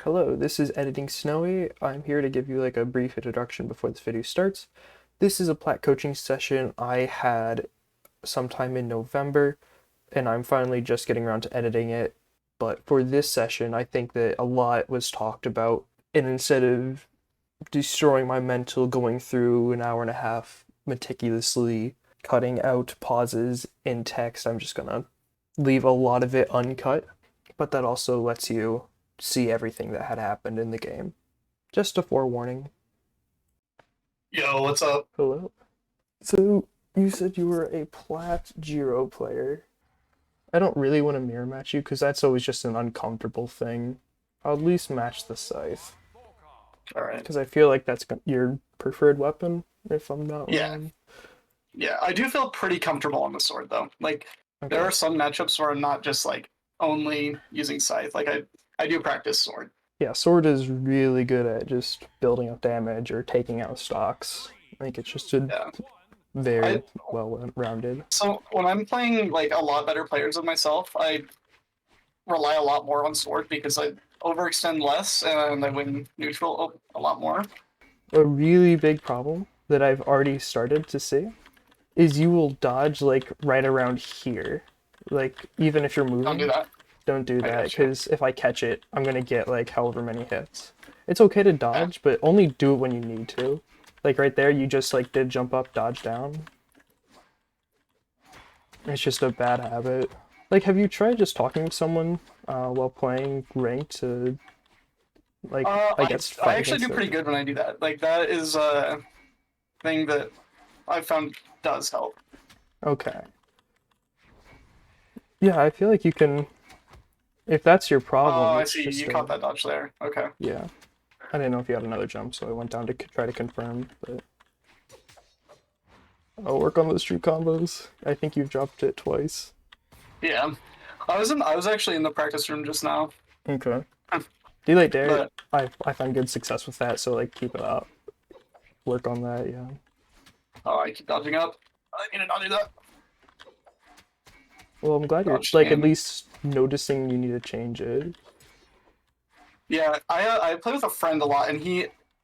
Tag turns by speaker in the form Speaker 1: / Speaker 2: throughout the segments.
Speaker 1: Hello, this is Editing Snowy. I'm here to give you like a brief introduction before this video starts. This is a Plat coaching session I had sometime in November, and I'm finally just getting around to editing it. But for this session, I think that a lot was talked about, and instead of destroying my mental going through an hour and a half meticulously cutting out pauses in text, I'm just gonna leave a lot of it uncut, but that also lets you see everything that had happened in the game. Just a forewarning.
Speaker 2: Yo, what's up?
Speaker 1: Hello. So, you said you were a Plat Giro player. I don't really want to mirror match you because that's always just an uncomfortable thing. I'll at least match the scythe
Speaker 2: Alright.
Speaker 1: because I feel like that's your preferred weapon, if I'm not
Speaker 2: Yeah.
Speaker 1: wrong.
Speaker 2: Yeah, I do feel pretty comfortable on the sword though. Like there
Speaker 1: Okay.
Speaker 2: are some matchups where I'm not just like only using scythe. Like I do practice sword.
Speaker 1: Yeah, sword is really good at just building up damage or taking out stocks. I think it's just a
Speaker 2: Yeah. I
Speaker 1: very well rounded.
Speaker 2: so when I'm playing like a lot better players of myself, I rely a lot more on sword because I overextend less and I win neutral a lot more.
Speaker 1: A really big problem that I've already started to see is you will dodge like right around here. Like even if you're
Speaker 2: Don't do
Speaker 1: moving,
Speaker 2: that.
Speaker 1: don't do
Speaker 2: I
Speaker 1: that
Speaker 2: got you.
Speaker 1: because if I catch it, I'm gonna get like however many hits. It's okay to
Speaker 2: Yeah.
Speaker 1: dodge, but only do it when you need to. Like right there, you just like did jump up, dodge down. It's just a bad habit. Like, have you tried just talking to someone while playing ranked to like I
Speaker 2: I
Speaker 1: guess
Speaker 2: I
Speaker 1: fight
Speaker 2: actually
Speaker 1: against
Speaker 2: do pretty
Speaker 1: it?
Speaker 2: good when I do that. Like that is a thing that I found does help.
Speaker 1: Okay. Yeah, I feel like you can. If that's your
Speaker 2: Oh,
Speaker 1: problem,
Speaker 2: I
Speaker 1: it's
Speaker 2: see.
Speaker 1: just
Speaker 2: You
Speaker 1: a
Speaker 2: caught that dodge there. Okay.
Speaker 1: yeah. I didn't know if you had another jump, so I went down to try to confirm. But I'll work on those true combos. I think you've dropped it twice.
Speaker 2: Yeah. I was actually in the practice room just now.
Speaker 1: Okay. Delay dare.
Speaker 2: But
Speaker 1: I find good success with that, so like keep it up. Work on that. Yeah.
Speaker 2: oh, I keep dodging up. I need to not do that.
Speaker 1: Well, I'm glad you're
Speaker 2: Dodged
Speaker 1: like at
Speaker 2: again.
Speaker 1: least noticing you need to change it.
Speaker 2: Yeah, I play with a friend a lot, and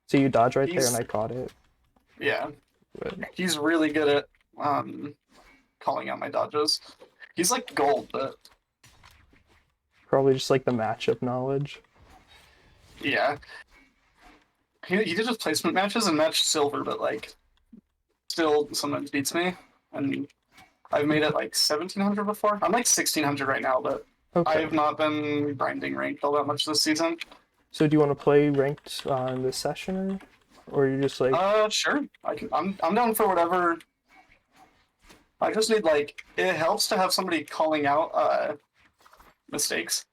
Speaker 1: So you dodge right there, and
Speaker 2: he's
Speaker 1: I caught it.
Speaker 2: yeah,
Speaker 1: But
Speaker 2: he's really good at calling out my dodges. He's like gold, but
Speaker 1: probably just like the matchup knowledge.
Speaker 2: yeah, he did just placement matches and matched silver, but like still sometimes beats me. And I've made it like 1700 before. I'm like 1600 right now, but
Speaker 1: Okay.
Speaker 2: I've not been grinding ranked all that much this season.
Speaker 1: So do you want to play ranked in this session, or you just like
Speaker 2: Sure. I can. I'm down for whatever. I just need like it helps to have somebody calling out mistakes.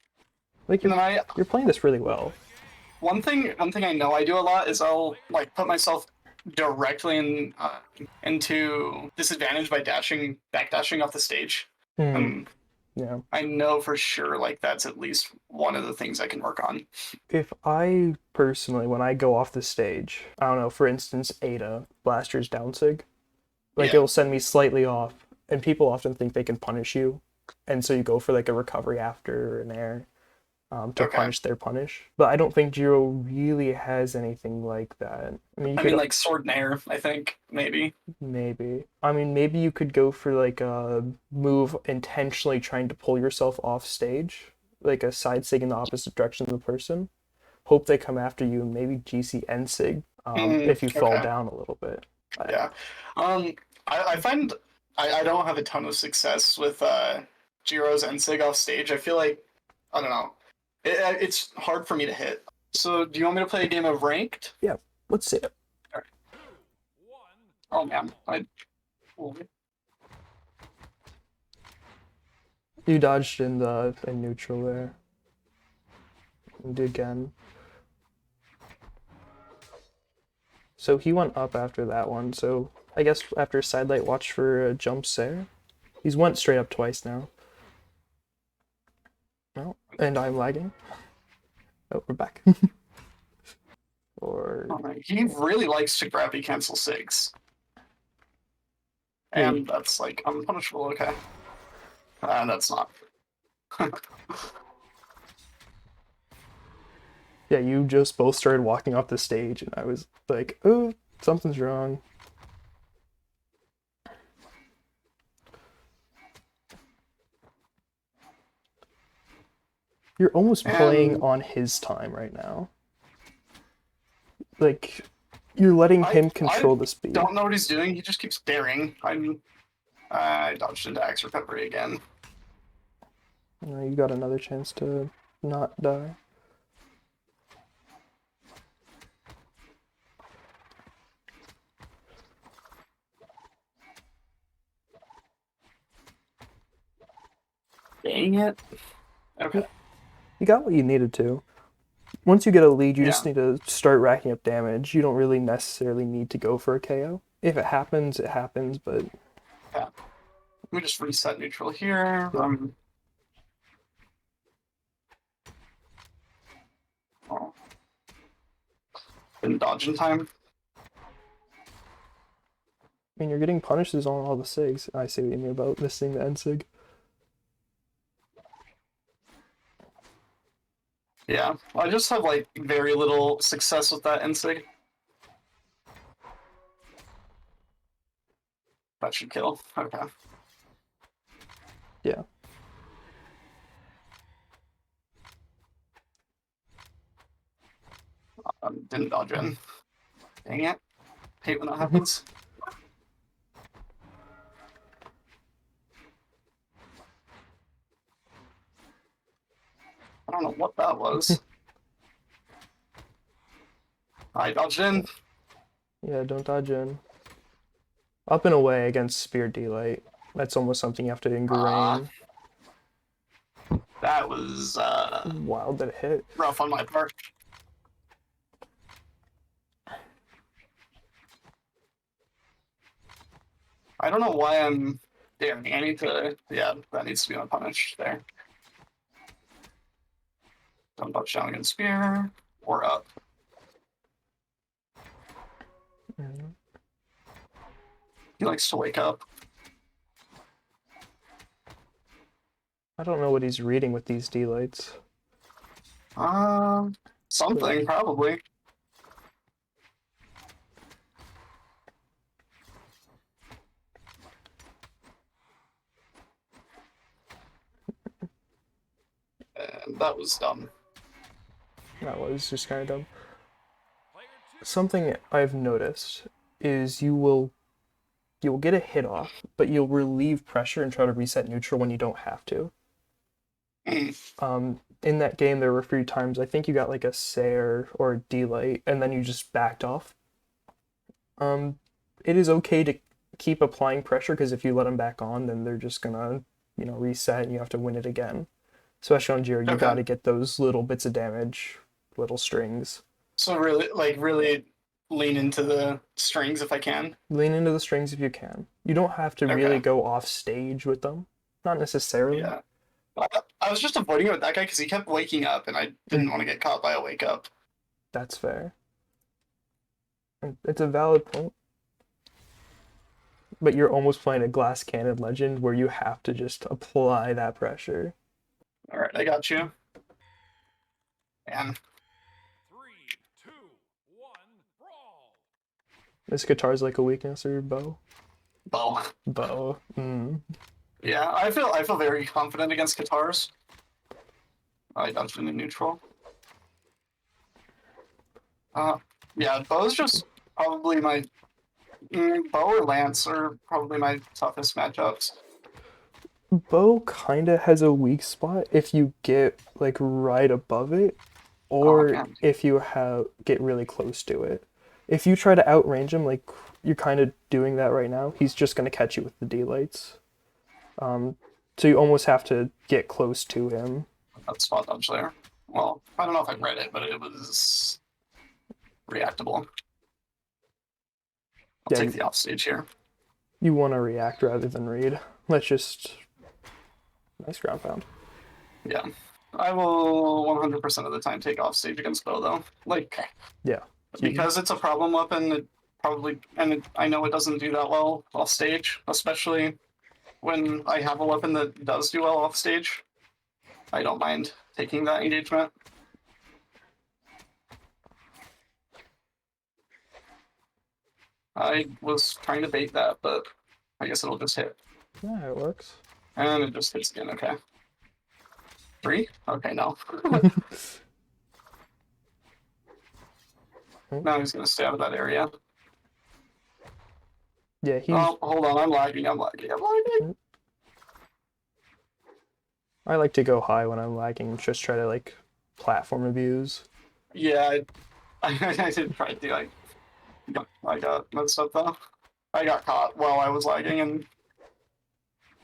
Speaker 1: like
Speaker 2: And
Speaker 1: you're
Speaker 2: then I
Speaker 1: you're playing this really well?
Speaker 2: one thing I know I do a lot is I'll like put myself directly into disadvantage by backdashing off the stage.
Speaker 1: Hmm.
Speaker 2: And
Speaker 1: Yeah.
Speaker 2: I know for sure like that's at least one of the things I can work on.
Speaker 1: If I personally, when I go off the stage, I don't know, for instance, Ada, Blaster's downsig, like
Speaker 2: Yeah.
Speaker 1: it'll send me slightly off, and people often think they can punish you, and so you go for like a recovery after an air, to
Speaker 2: Okay.
Speaker 1: punish their punish. But I don't think Jiro really has anything like that. I mean, you
Speaker 2: I
Speaker 1: could
Speaker 2: mean like sword and air, I think, maybe.
Speaker 1: maybe. I mean, maybe you could go for like a move intentionally trying to pull yourself off stage, like a side sig in the opposite direction of the person. Hope they come after you, and maybe GC and sig if you fall
Speaker 2: Okay.
Speaker 1: down a little bit. I,
Speaker 2: Yeah. Um, I find I don't have a ton of success with Jiro's and Sig off stage. I feel like I don't know. It's hard for me to hit. So do you want me to play a game of ranked?
Speaker 1: yeah, let's see it.
Speaker 2: Oh man,
Speaker 1: You dodged in the in neutral there. And again. So he went up after that one. So I guess after sidelight, watch for jumps there. He's went straight up twice now. No, and I'm lagging. Oh, we're back. Or
Speaker 2: he really likes to grabby cancel Sigs,
Speaker 1: wait,
Speaker 2: and that's like unpunishable. Okay, that's not.
Speaker 1: Yeah, you just both started walking off the stage, and I was like, oh, something's wrong. You're almost playing
Speaker 2: And
Speaker 1: on his time right now. Like, you're letting him
Speaker 2: I
Speaker 1: control the speed.
Speaker 2: don't know what he's doing. He just keeps daring. I dodged into axe recovery again.
Speaker 1: You got another chance to not die.
Speaker 2: Dang it. Okay.
Speaker 1: You, you got what you needed to. Once you get a lead, you just
Speaker 2: Yeah.
Speaker 1: need to start racking up damage. You don't really necessarily need to go for a KO. If it happens, but
Speaker 2: Yeah. Let me just reset neutral here.
Speaker 1: yeah.
Speaker 2: Oh, didn't dodge in time.
Speaker 1: I mean, you're getting punishes on all the SIGs. I see what you mean about missing the end SIG.
Speaker 2: Yeah. I just have like very little success with that NSIG. That should kill. Okay.
Speaker 1: Yeah.
Speaker 2: Didn't dodge in. Dang it. Hate when that happens. I don't know what that was. I dodged in.
Speaker 1: Yeah, don't dodge in. Up and away against Spear Delight. That's almost something you have to
Speaker 2: Ah,
Speaker 1: ingrain.
Speaker 2: that was
Speaker 1: Wow, that hit.
Speaker 2: rough on my part. I don't know why I'm daring. I need to. Yeah, that needs to be unpunished there. Don't dodge down against spear or up.
Speaker 1: Mhm.
Speaker 2: He likes to wake up.
Speaker 1: I don't know what he's reading with these delights.
Speaker 2: Something probably. And that was dumb.
Speaker 1: That was just kind of dumb. Something I've noticed is you'll get a hit off, but you'll relieve pressure and try to reset neutral when you don't have to. In that game, there were a few times I think you got like a Sair or a D-Light, and then you just backed off. It is okay to keep applying pressure because if you let them back on, then they're just gonna, reset and you have to win it again. Especially on Jiro, you got
Speaker 2: Okay.
Speaker 1: to get those little bits of damage, little strings.
Speaker 2: So really, like, really lean into the strings if I can.
Speaker 1: Lean into the strings if you can. You don't have to really
Speaker 2: Okay.
Speaker 1: go off stage with them. Not necessarily.
Speaker 2: Yeah. I was just avoiding it with that guy because he kept waking up, and I didn't want to get caught by a wake up.
Speaker 1: That's fair. It's a valid point. But you're almost playing a glass cannon legend where you have to just apply that pressure.
Speaker 2: All right, I got you. And
Speaker 3: Three, two, one, brawl!
Speaker 1: This guitar's like a weakness or bow.
Speaker 2: bow.
Speaker 1: Bow.
Speaker 2: Yeah, I feel very confident against guitars. I dodged into neutral. Yeah, bow's just probably my bow or lance are probably my toughest matchups.
Speaker 1: Bow kinda has a weak spot if you get like right above it,
Speaker 2: Oh
Speaker 1: or
Speaker 2: man.
Speaker 1: if you have get really close to it. If you try to outrange him, like you're kind of doing that right now, he's just gonna catch you with the daylights. So you almost have to get close to him.
Speaker 2: That spot dodge there. Well, I don't know if I read it, but it was reactable. I'll
Speaker 1: Yeah,
Speaker 2: take the offstage here.
Speaker 1: you want to react rather than read. Let's just nice ground pound.
Speaker 2: Yeah. I will 100% of the time take offstage against bow though. Like,
Speaker 1: Yeah,
Speaker 2: because it's a problem weapon, it probably, and I know it doesn't do that well off stage, especially when I have a weapon that does do well off stage. I don't mind taking that engagement. I was trying to bait that, but I guess it'll just hit.
Speaker 1: Yeah, it works.
Speaker 2: And it just hits again, okay. 3? Okay, no. Now he's gonna stay out of that area.
Speaker 1: Yeah, he's.
Speaker 2: Oh, hold on, I'm lagging.
Speaker 1: I like to go high when I'm lagging, just try to like platform abuse.
Speaker 2: Yeah, I did try to like, I got messed up though. I got caught while I was lagging and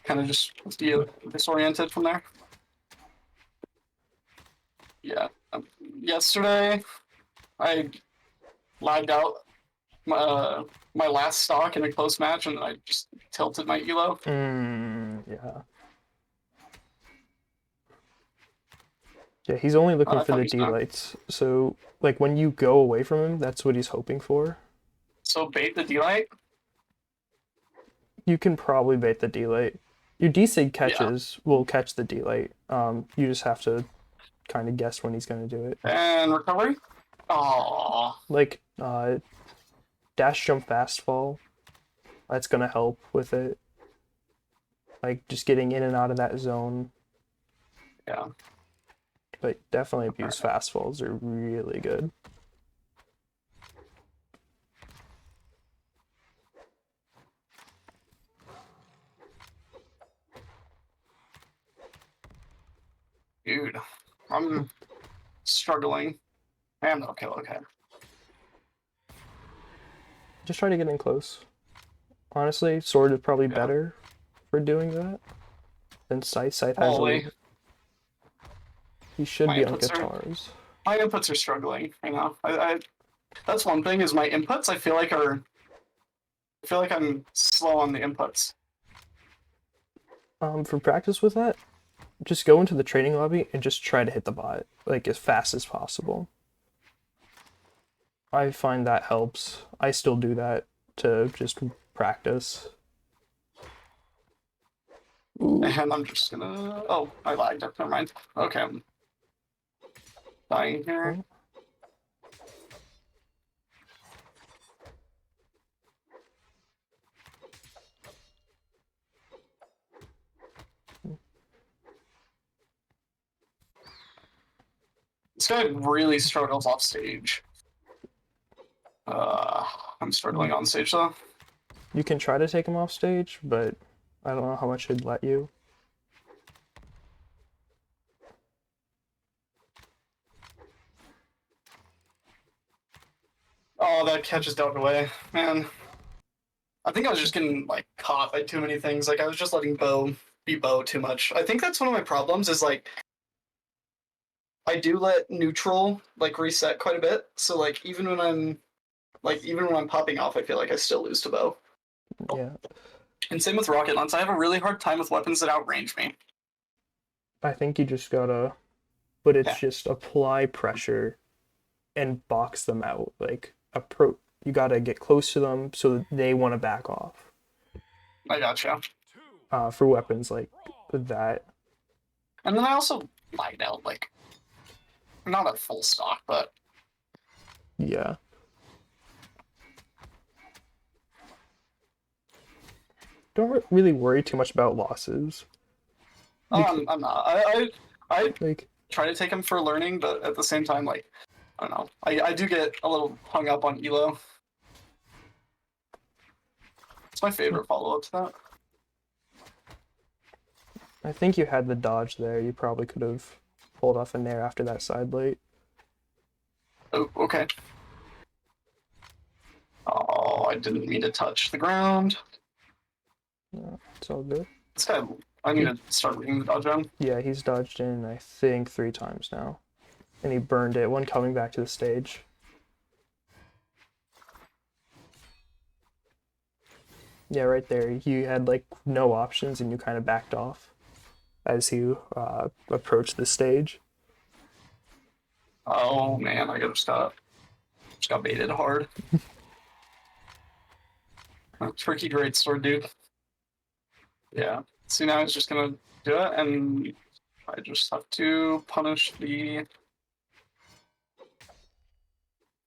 Speaker 2: kind of just disoriented from there. Yeah, yesterday I lagged out my last stock in a close match and I just tilted my elo.
Speaker 1: Yeah. Yeah, he's only looking for the D-lights. So, like, when you go away from him, that's what he's hoping for.
Speaker 2: So bait the D-light?
Speaker 1: You can probably bait the D-light. Your D-sig catches will catch the D-light. You just have to kind of guess when he's going to do it.
Speaker 2: And recovery? Oh.
Speaker 1: Like, dash jump fast fall. That's going to help with it. Like, just getting in and out of that zone.
Speaker 2: Yeah.
Speaker 1: But definitely abuse fast falls are really good.
Speaker 2: Dude, I'm struggling. And okay.
Speaker 1: Just try to get in close. Honestly, sword is probably better for doing that than scythe. Scythe has a. He should be on guitars.
Speaker 2: My inputs are struggling right now. That's one thing is my inputs. I feel like I'm slow on the inputs.
Speaker 1: For practice with that, just go into the training lobby and just try to hit the bot like as fast as possible. I find that helps. I still do that to just practice.
Speaker 2: Ooh. And I'm just gonna. Oh, I lagged. Never mind. Okay, I'm dying here. Oh. This guy really struggles off stage. I'm struggling on stage though.
Speaker 1: You can try to take him off stage, but I don't know how much he'd let you.
Speaker 2: Oh, that catch is dealt away, man. I think I was just getting like caught by too many things. Like I was just letting Bo be Bo too much. I think that's one of my problems is like I do let neutral like reset quite a bit. So like even when I'm popping off, I feel like I still lose to Bo.
Speaker 1: Yeah.
Speaker 2: And same with rocket launch. I have a really hard time with weapons that outrange me.
Speaker 1: I think you just gotta, but it's just apply pressure and box them out. Like you gotta get close to them so that they want to back off.
Speaker 2: I gotcha.
Speaker 1: For weapons like that.
Speaker 2: And then I also lagged out, like, not at full stock, but
Speaker 1: yeah. Don't really worry too much about losses.
Speaker 2: I'm not. I like try to take them for learning, but at the same time, like, I don't know. I do get a little hung up on elo. It's my favorite follow-up to that.
Speaker 1: I think you had the dodge there. You probably could have pulled off a nair after that side late.
Speaker 2: Oh, okay. Oh, I didn't mean to touch the ground.
Speaker 1: No, it's all good.
Speaker 2: This guy, I need to start reading the dodge down.
Speaker 1: Yeah, he's dodged in, I think, 3 times now. And he burned it, one coming back to the stage. Yeah, right there. You had, like, no options and you kind of backed off as you approached the stage.
Speaker 2: Oh, man, I just got baited hard. Tricky great sword, dude. Yeah. See, now he's just gonna do it, and I just have to punish the.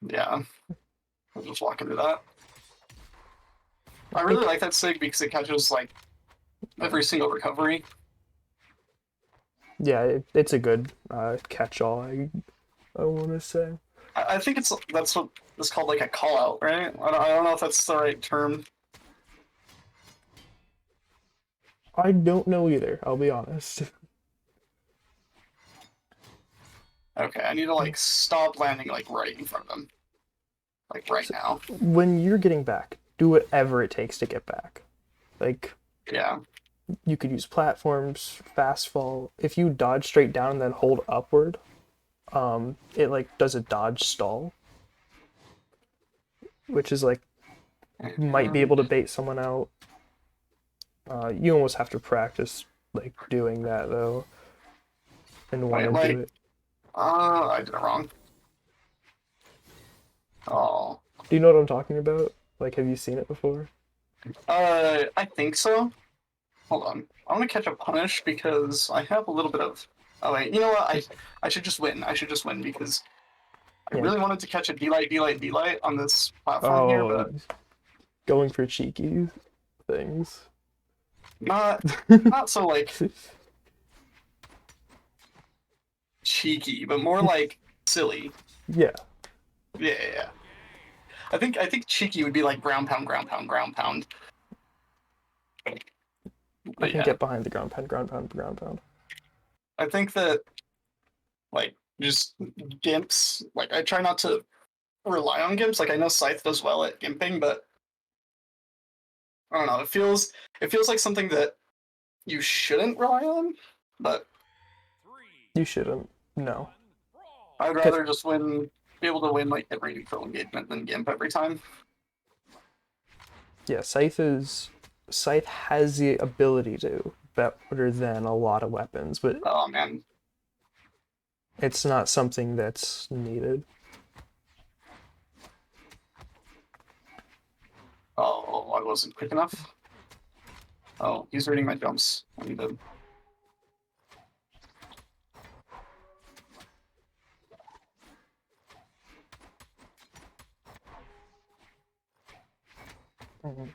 Speaker 2: Yeah. I'll just walk into that. I
Speaker 1: think,
Speaker 2: really like that sig because it catches like every single recovery.
Speaker 1: yeah, it's a good catch-all, I want to say.
Speaker 2: I think that's what it's called, like a call out, right? I don't know if that's the right term.
Speaker 1: I don't know either, I'll be honest.
Speaker 2: Okay, I need to like stop landing like right in front of them, like right
Speaker 1: So
Speaker 2: now.
Speaker 1: when you're getting back, do whatever it takes to get back. Like,
Speaker 2: Yeah.
Speaker 1: you could use platforms, fast fall. If you dodge straight down and then hold upward, it like does a dodge stall, which is like might be
Speaker 2: And,
Speaker 1: able to bait someone out. You almost have to practice like doing that though, and want
Speaker 2: wait,
Speaker 1: to do
Speaker 2: like,
Speaker 1: it.
Speaker 2: I did it wrong. Oh,
Speaker 1: Do you know what I'm talking about? Like, have you seen it before?
Speaker 2: I think so. Hold on. I want to catch a punish because I have a little bit of. Oh wait, you know what? I should just win. I should just win because I
Speaker 1: Yeah.
Speaker 2: really wanted to catch a D-light on this platform here,
Speaker 1: Oh,
Speaker 2: but
Speaker 1: going for cheeky things.
Speaker 2: not not so like cheeky, but more like silly.
Speaker 1: Yeah,
Speaker 2: Yeah, yeah, yeah. I think cheeky would be like ground pound, ground pound, ground pound.
Speaker 1: I
Speaker 2: But
Speaker 1: can
Speaker 2: yeah,
Speaker 1: get behind the ground pound, ground pound, ground pound.
Speaker 2: I think that like just gimps. Like I try not to rely on gimps. Like I know Scythe does well at gimping, but I don't know. It feels like something that you shouldn't rely on. But
Speaker 1: You shouldn't. No.
Speaker 2: I'd
Speaker 1: 'Cause-
Speaker 2: rather just be able to win like every neutral engagement than gimp every time.
Speaker 1: yeah, Scythe has the ability to better than a lot of weapons, but
Speaker 2: Oh man.
Speaker 1: it's not something that's needed.
Speaker 2: Oh, I wasn't quick enough. Oh, he's reading my jumps. I need to.
Speaker 1: Mhm.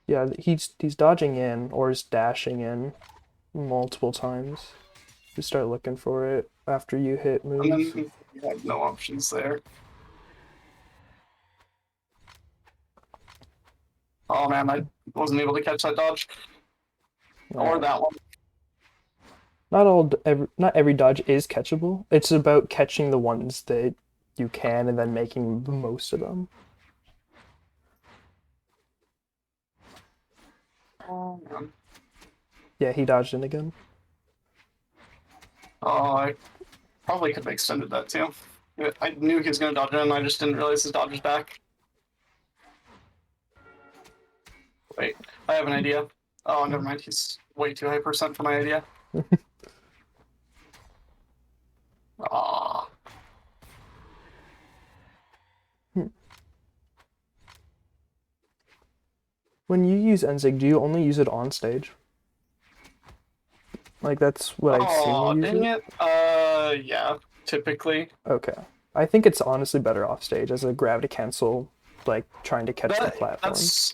Speaker 1: Yeah, he's dodging in or is dashing in multiple times. You start looking for it after you hit
Speaker 2: And
Speaker 1: moves.
Speaker 2: then you have no options there. Oh man, I wasn't able to catch that dodge or that one.
Speaker 1: Not every dodge is catchable. It's about catching the ones that you can and then making the most of them.
Speaker 2: Oh man.
Speaker 1: Yeah, he dodged in again.
Speaker 2: Oh, I probably could have extended that too. I knew he was gonna dodge in, I just didn't realize his dodge was back. Wait, I have an idea. Oh, never mind. He's way too high percent for my idea. Ah,
Speaker 1: When you use Enzig, do you only use it on stage? Like that's what I've seen
Speaker 2: oh,
Speaker 1: you use
Speaker 2: dang
Speaker 1: it.
Speaker 2: it. Yeah, typically.
Speaker 1: Okay. I think it's honestly better off stage as a gravity cancel, like trying to catch the platform.
Speaker 2: That's.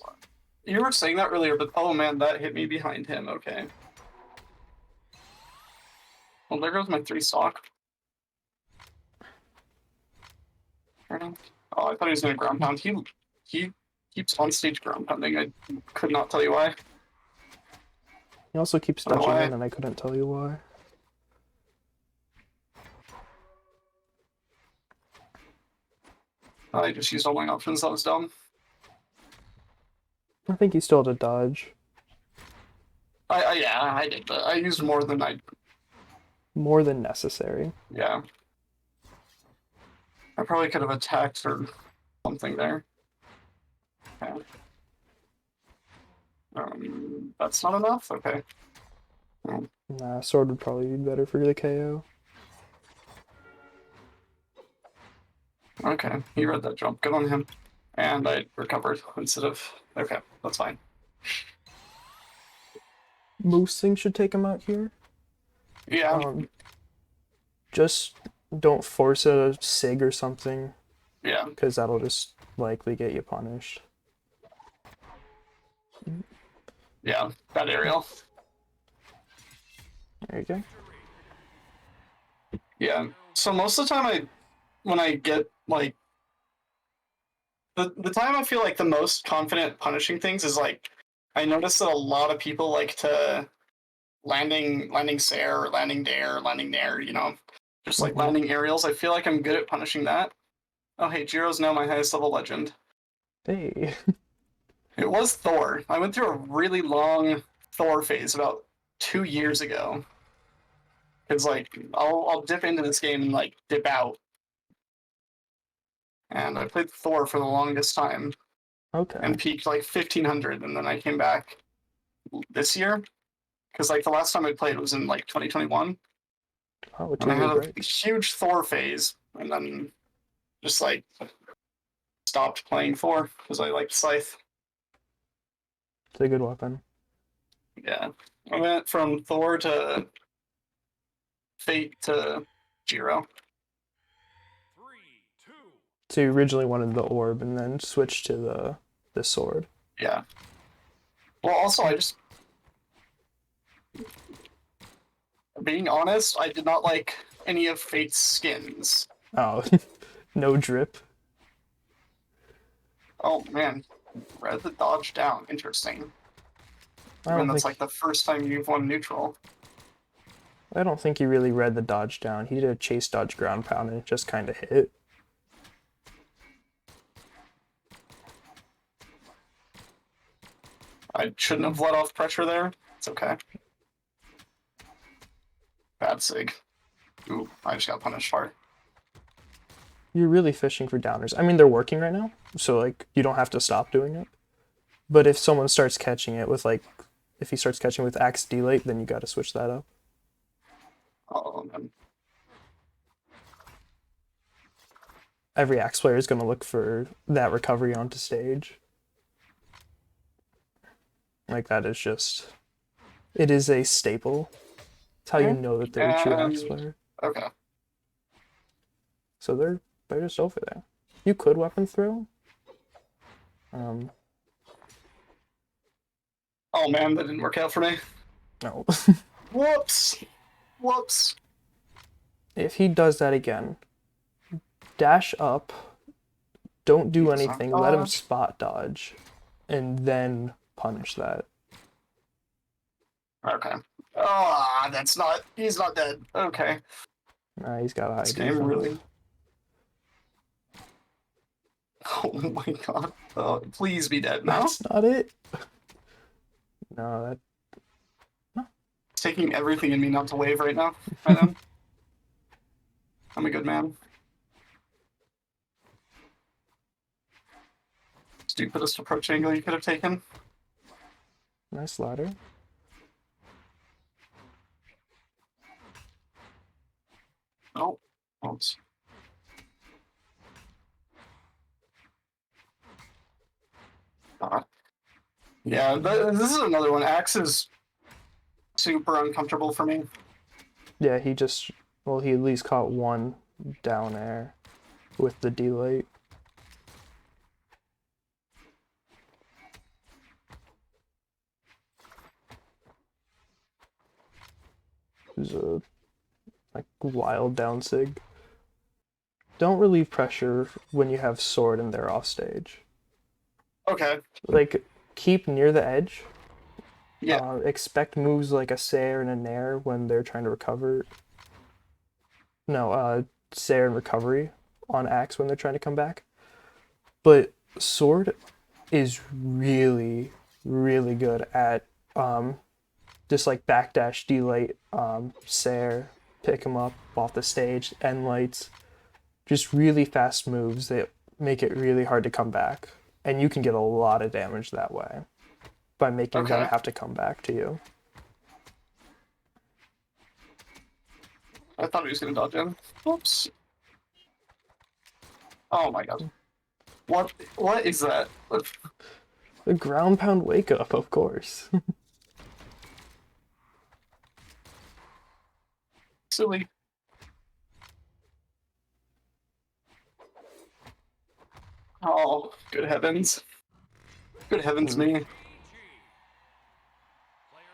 Speaker 2: You were saying that earlier, but oh man, that hit me behind him. Okay. Well, there goes my 3 stock. Oh, I thought he was gonna ground pound. He keeps on stage ground pounding. I could not tell you why.
Speaker 1: He also keeps
Speaker 2: I don't know
Speaker 1: dodging
Speaker 2: why.
Speaker 1: in, and I couldn't tell you why.
Speaker 2: I just used all my options. That was dumb.
Speaker 1: I think he still had a dodge.
Speaker 2: Yeah, I did, but I used more than I.
Speaker 1: More than necessary.
Speaker 2: Yeah, I probably could have attacked or something there. Okay. That's not enough. Okay.
Speaker 1: Nah, sword would probably be better for the KO.
Speaker 2: Okay, he read that jump. Good on him. And I recovered instead of. Okay, that's fine.
Speaker 1: Most things should take him out here.
Speaker 2: Yeah.
Speaker 1: Just don't force a sig or something,
Speaker 2: Yeah.
Speaker 1: because that'll just likely get you punished.
Speaker 2: Yeah, bad aerial.
Speaker 1: There you go.
Speaker 2: Yeah. So most of the time, when I get like the time I feel like the most confident punishing things is like I notice that a lot of people like to landing Sair, or landing Dare, landing Nair, just like
Speaker 1: Mhm.
Speaker 2: landing aerials. I feel like I'm good at punishing that. Oh hey, Jiro's now my highest level legend.
Speaker 1: Hey.
Speaker 2: It was Thor. I went through a really long Thor phase about 2 years ago. Because like I'll dip into this game and like dip out. And I played Thor for the longest time
Speaker 1: Okay.
Speaker 2: and peaked like 1500, and then I came back this year because like the last time I played was in like 2021,
Speaker 1: Oh, a
Speaker 2: and I
Speaker 1: 2 year
Speaker 2: had a
Speaker 1: break.
Speaker 2: huge Thor phase, and then just like stopped playing Thor because I liked Scythe.
Speaker 1: It's a good weapon.
Speaker 2: Yeah, I went from Thor to Fate to Jiro.
Speaker 3: 3, 2,
Speaker 1: So you originally wanted the orb and then switched to the sword.
Speaker 2: Yeah. Well, also I just being honest, I did not like any of Fate's skins.
Speaker 1: Oh, no drip.
Speaker 2: Oh man, read the dodge down. Interesting.
Speaker 1: I
Speaker 2: Even
Speaker 1: don't
Speaker 2: that's like
Speaker 1: think
Speaker 2: the first time you've won neutral.
Speaker 1: I don't think he really read the dodge down. He did a chase dodge ground pound and it just kind of hit.
Speaker 2: I shouldn't have let off pressure there. It's okay. Bad sig. Ooh, I just got punished hard.
Speaker 1: You're really fishing for downers. I mean, they're working right now, so like you don't have to stop doing it. But if someone starts catching it with like, if he starts catching with axe delate, then you got to switch that up.
Speaker 2: Oh man.
Speaker 1: Every axe player is going to look for that recovery onto stage. Like that is just, it is a staple. It's how you know that they're a true axe
Speaker 2: And
Speaker 1: player.
Speaker 2: okay.
Speaker 1: So they're just over there. You could weapon throw. Um,
Speaker 2: Oh man, that didn't work out for me.
Speaker 1: no.
Speaker 2: Whoops. Whoops.
Speaker 1: If he does that again, dash up, don't do
Speaker 2: He's not
Speaker 1: anything, let him
Speaker 2: dodge.
Speaker 1: spot dodge, and then punish that.
Speaker 2: Okay. Ah, that's not. He's not dead. Okay.
Speaker 1: He's got a high
Speaker 2: This game
Speaker 1: defense.
Speaker 2: really. Oh my god. Oh, please be dead now.
Speaker 1: That's not it. No, that
Speaker 2: It's taking everything in me not to wave right now. Right now. I'm a good man. Stupidest approach angle you could have taken.
Speaker 1: nice ladder.
Speaker 2: Oh. Oops. God. Yeah, this is another one. Axe is super uncomfortable for me.
Speaker 1: Yeah, he just well, he at least caught one down air with the delay. It was a like wild down sig. Don't relieve pressure when you have sword and they're off stage.
Speaker 2: Okay.
Speaker 1: Like keep near the edge.
Speaker 2: Yeah.
Speaker 1: Expect moves like a Sair and a Nair when they're trying to recover. No, Sair and recovery on axe when they're trying to come back. But sword is really, really good at just like backdash, delate, Sair, pick him up off the stage, end lights. Just really fast moves that make it really hard to come back. And you can get a lot of damage that way by making them
Speaker 2: Okay.
Speaker 1: have to come back to you.
Speaker 2: I thought he was gonna dodge in. Whoops. Oh my god. What is that?
Speaker 1: The ground pound wake up, of course.
Speaker 2: Silly. Oh, good heavens. Good heavens me.
Speaker 3: GG. Player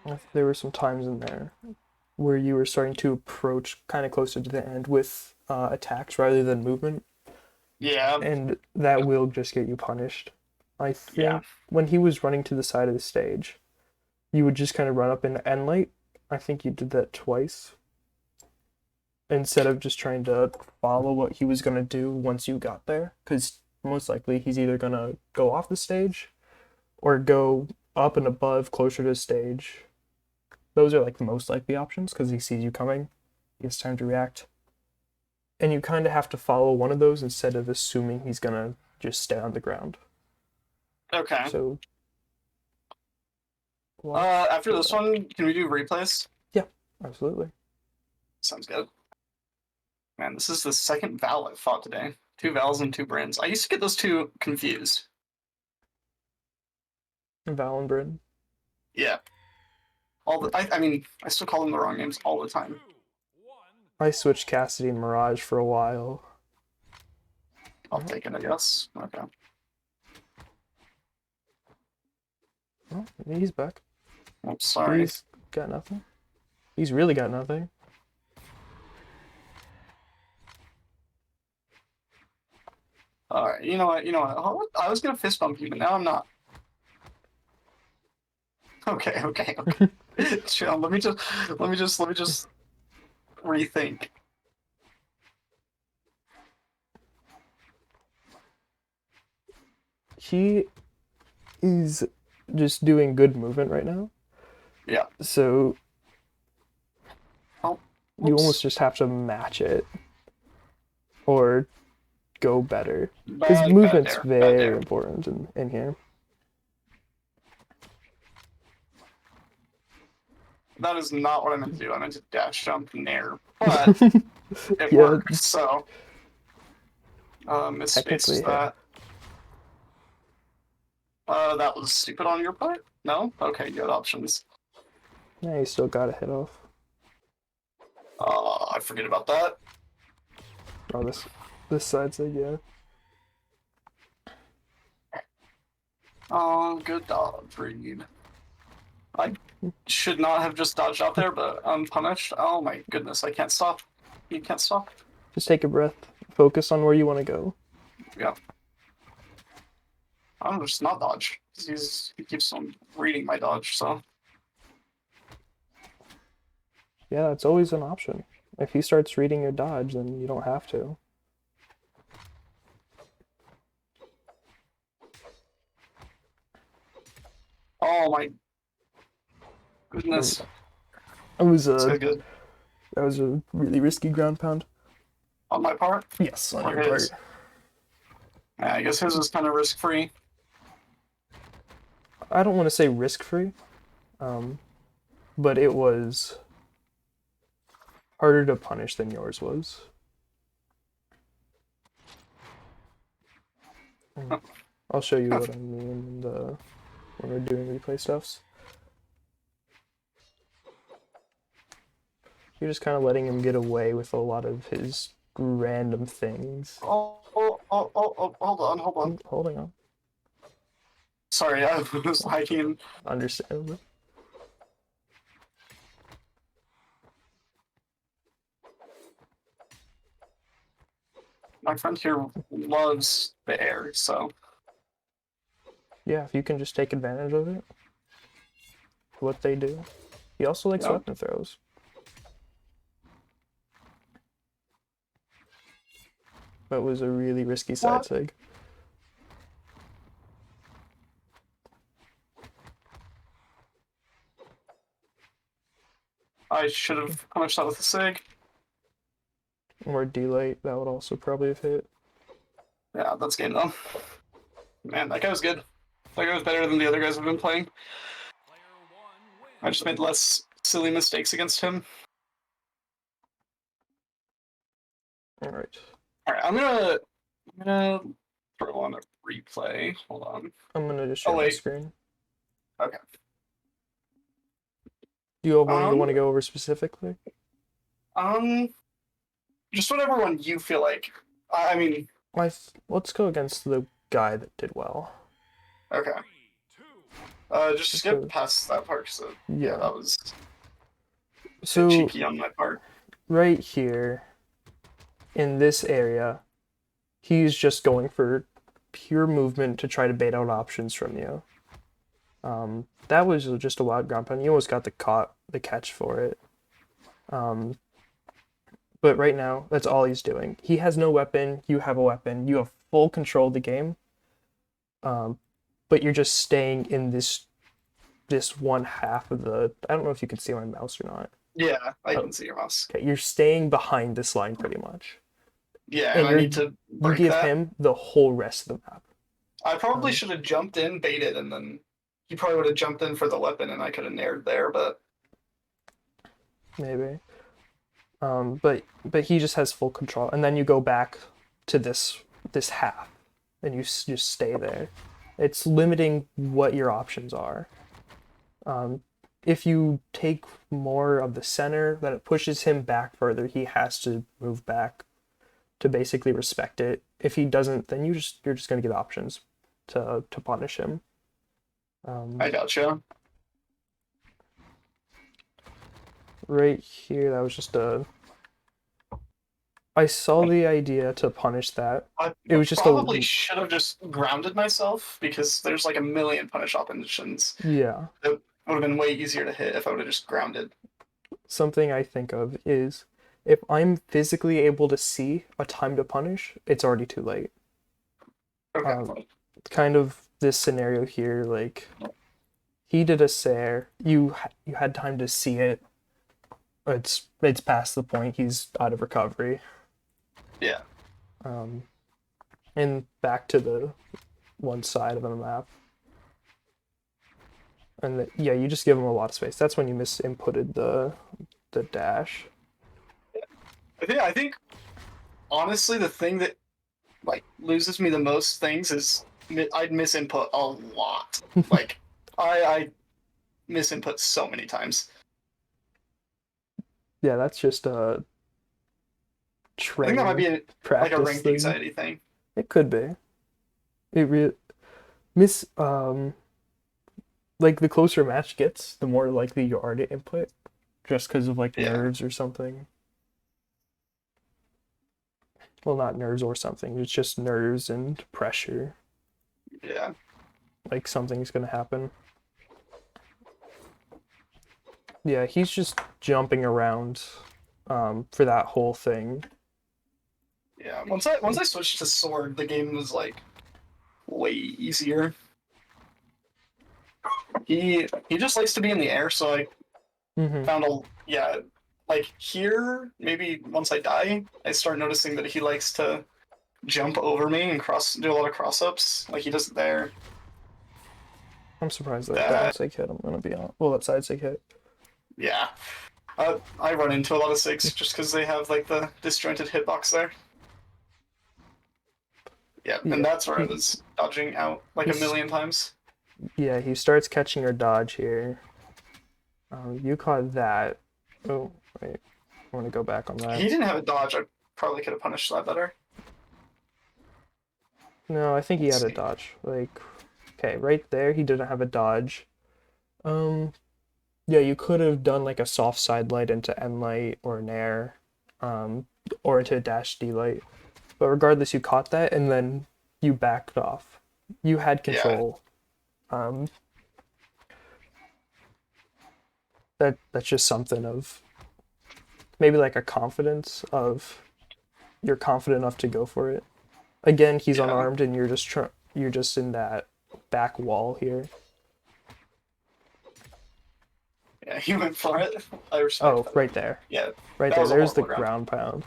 Speaker 3: 1
Speaker 1: There were some times in there where you were starting to approach kind of closer to the end with attacks rather than movement,
Speaker 2: Yeah,
Speaker 1: and that will just get you punished. I
Speaker 2: yeah.
Speaker 1: think when he was running to the side of the stage, you would just kind of run up and end light. I think you did that twice instead of just trying to follow what he was going to do once you got there, because most likely he's either going to go off the stage or go up and above closer to the stage. Those are like the most likely options because he sees you coming. He has time to react. And you kind of have to follow one of those instead of assuming he's going to just stay on the ground.
Speaker 2: Okay.
Speaker 1: So,
Speaker 2: After this one, can we do replays?
Speaker 1: absolutely.
Speaker 2: Sounds good. Man, this is the second Val I've fought today. 2 Vals and 2 Brins. I used to get those two confused.
Speaker 1: Valenbryn.
Speaker 2: Yeah. I mean, I still call them the wrong names all the time.
Speaker 3: 2, 1.
Speaker 1: I switched Cassidy and Mirage for a while.
Speaker 2: I'll take it, I guess. Okay.
Speaker 1: Oh, he's back.
Speaker 2: I'm sorry.
Speaker 1: He's got nothing. He's really got nothing.
Speaker 2: Alright, you know what? I was gonna fist bump you, but now I'm not. Okay. Chill. Let me just rethink.
Speaker 1: He is just doing good movement right now.
Speaker 2: Yeah.
Speaker 1: So
Speaker 2: Oh,
Speaker 1: you
Speaker 2: whoops.
Speaker 1: almost just have to match it or go better. Because
Speaker 2: Bad
Speaker 1: movement's
Speaker 2: dare, bad
Speaker 1: very
Speaker 2: dare.
Speaker 1: important in here.
Speaker 2: That is not what I meant to do. I meant to dash jump nair, but it
Speaker 1: Yeah.
Speaker 2: worked. So, misspace
Speaker 1: Technically,
Speaker 2: that. That was stupid on your part. No? Okay, you had options.
Speaker 1: Yeah, you still got a hit off.
Speaker 2: I forget about that.
Speaker 1: Oh, this side's like, yeah.
Speaker 2: Oh, good dog breed. I should not have just dodged out there, but I'm punished. Oh my goodness, I can't stop. You can't stop.
Speaker 1: Just take a breath. Focus on where you want to go.
Speaker 2: Yeah. I'm just not dodge. He keeps on reading my dodge, so.
Speaker 1: Yeah, it's always an option. If he starts reading your dodge, then you don't have to.
Speaker 2: Oh my goodness.
Speaker 1: It was
Speaker 2: So good.
Speaker 1: that was a really risky ground pound.
Speaker 2: On my part?
Speaker 1: Yes, on
Speaker 2: Or
Speaker 1: your
Speaker 2: his?
Speaker 1: part.
Speaker 2: Yeah, I guess his is kind of risk free.
Speaker 1: I don't want to say risk-free, but it was harder to punish than yours was. I'll show you what I mean when we're doing replay stuffs. You're just kind of letting him get away with a lot of his random things.
Speaker 2: Oh, hold on.
Speaker 1: Holding on.
Speaker 2: Sorry, I was lagging.
Speaker 1: Understandable.
Speaker 2: My friend here loves the air, so.
Speaker 1: Yeah, if you can just take advantage of it. What they do. He also likes
Speaker 2: Yeah.
Speaker 1: weapon throws. That was a really risky side
Speaker 2: What?
Speaker 1: sig.
Speaker 2: I should have punished that with a sig.
Speaker 1: Or D-Light, that would also probably have hit.
Speaker 2: Yeah, that's game though. Man, that guy was good. That guy was better than the other guys I've been playing.
Speaker 3: Player 1 wins.
Speaker 2: I just made less silly mistakes against him.
Speaker 1: Alright.
Speaker 2: Alright, I'm gonna throw on a replay. Hold on.
Speaker 1: I'm gonna just share my
Speaker 2: wait.
Speaker 1: screen.
Speaker 2: Okay.
Speaker 1: Do you have one you want to
Speaker 2: Um,
Speaker 1: go over specifically?
Speaker 2: Just whatever one you feel like. I mean,
Speaker 1: let's go against the guy that did well.
Speaker 2: Okay.
Speaker 3: 3, 2,
Speaker 2: Just
Speaker 1: Just
Speaker 2: skip
Speaker 1: go,
Speaker 2: past that part. So yeah,
Speaker 1: yeah.
Speaker 2: that was a bit
Speaker 1: So
Speaker 2: cheeky on my part.
Speaker 1: right here in this area, he's just going for pure movement to try to bait out options from you. That was just a wild ground pound. You almost got the catch for it. Um, but right now, that's all he's doing. He has no weapon. You have a weapon. You have full control of the game. Um, but you're just staying in this one half of the. I don't know if you can see my mouse or not.
Speaker 2: Yeah, I
Speaker 1: Oh,
Speaker 2: can see your mouse.
Speaker 1: okay, you're staying behind this line pretty much,
Speaker 2: Yeah, and
Speaker 1: and
Speaker 2: I need to
Speaker 1: you
Speaker 2: break
Speaker 1: give
Speaker 2: that.
Speaker 1: him the whole rest of the map.
Speaker 2: I probably
Speaker 1: Um,
Speaker 2: should have jumped in, baited, and then he probably would have jumped in for the weapon, and I could have nared there. But
Speaker 1: maybe. But he just has full control, and then you go back to this half, and you just stay there. It's limiting what your options are. Um, if you take more of the center, then it pushes him back further. He has to move back to basically respect it. If he doesn't, then you're just gonna get options to punish him.
Speaker 2: I gotcha.
Speaker 1: Right here, that was just a. I saw the idea to punish that.
Speaker 2: I
Speaker 1: It was just
Speaker 2: probably
Speaker 1: a
Speaker 2: should have just grounded myself because there's like a million punish options.
Speaker 1: yeah.
Speaker 2: It would have been way easier to hit if I would have just grounded.
Speaker 1: Something I think of is if I'm physically able to see a time to punish, it's already too late. Um,
Speaker 2: Okay.
Speaker 1: kind of this scenario here, like he did a Sair, you had time to see it. It's past the point. He's out of recovery.
Speaker 2: Yeah.
Speaker 1: Um, and back to the one side of the map. And yeah, you just give him a lot of space. That's when you misinputted the dash.
Speaker 2: I think honestly the thing that like loses me the most things is I'd misinput a lot. Like I misinput so many times.
Speaker 1: Yeah, that's just a
Speaker 2: I think that might
Speaker 1: training
Speaker 2: be like a
Speaker 1: practice
Speaker 2: ranked
Speaker 1: thing.
Speaker 2: anxiety thing.
Speaker 1: It could be. It re miss like the closer a match gets, the more likely you are to input, just because of like
Speaker 2: Yeah.
Speaker 1: nerves or something. Well, not nerves or something. It's just nerves and pressure.
Speaker 2: Yeah.
Speaker 1: Like something's gonna happen. Yeah, he's just jumping around for that whole thing.
Speaker 2: Yeah. Once I switched to sword, the game was like way easier. He just likes to be in the air, so I
Speaker 1: Hmm.
Speaker 2: found a yeah, like here, maybe once I die, I start noticing that he likes to jump over me and do a lot of cross ups. Like he does it there.
Speaker 1: I'm surprised that down
Speaker 2: That
Speaker 1: sig hit. I'm gonna be on. Well, that side sig hit.
Speaker 2: yeah. I run into a lot of SIGs just because they have like the disjointed hitbox there. Yeah, and
Speaker 1: Yeah,
Speaker 2: that's where I was dodging out like a
Speaker 1: he's
Speaker 2: million times.
Speaker 1: yeah, he starts catching your dodge here. You caught that. Oh, wait. I want to go back on
Speaker 2: He
Speaker 1: that.
Speaker 2: didn't have a dodge. I probably could have punished that better.
Speaker 1: No, I think he
Speaker 2: Let's
Speaker 1: had a
Speaker 2: see.
Speaker 1: dodge. Like, okay, right there, he didn't have a dodge. Um, yeah, you could have done like a soft side light into end light or an air, um, or into a dash D light. But regardless, you caught that and then you backed off. You had
Speaker 2: Yeah,
Speaker 1: control. Um, that's just something of maybe like a confidence of you're confident enough to go for it. Again, he's
Speaker 2: yeah,
Speaker 1: unarmed and you're just in that back wall here.
Speaker 2: yeah. He went for it. I respect
Speaker 1: Oh,
Speaker 2: that.
Speaker 1: right there.
Speaker 2: Yeah,
Speaker 1: Right
Speaker 2: that
Speaker 1: there.
Speaker 2: was a
Speaker 1: There's the
Speaker 2: horrible ground.
Speaker 1: ground pound.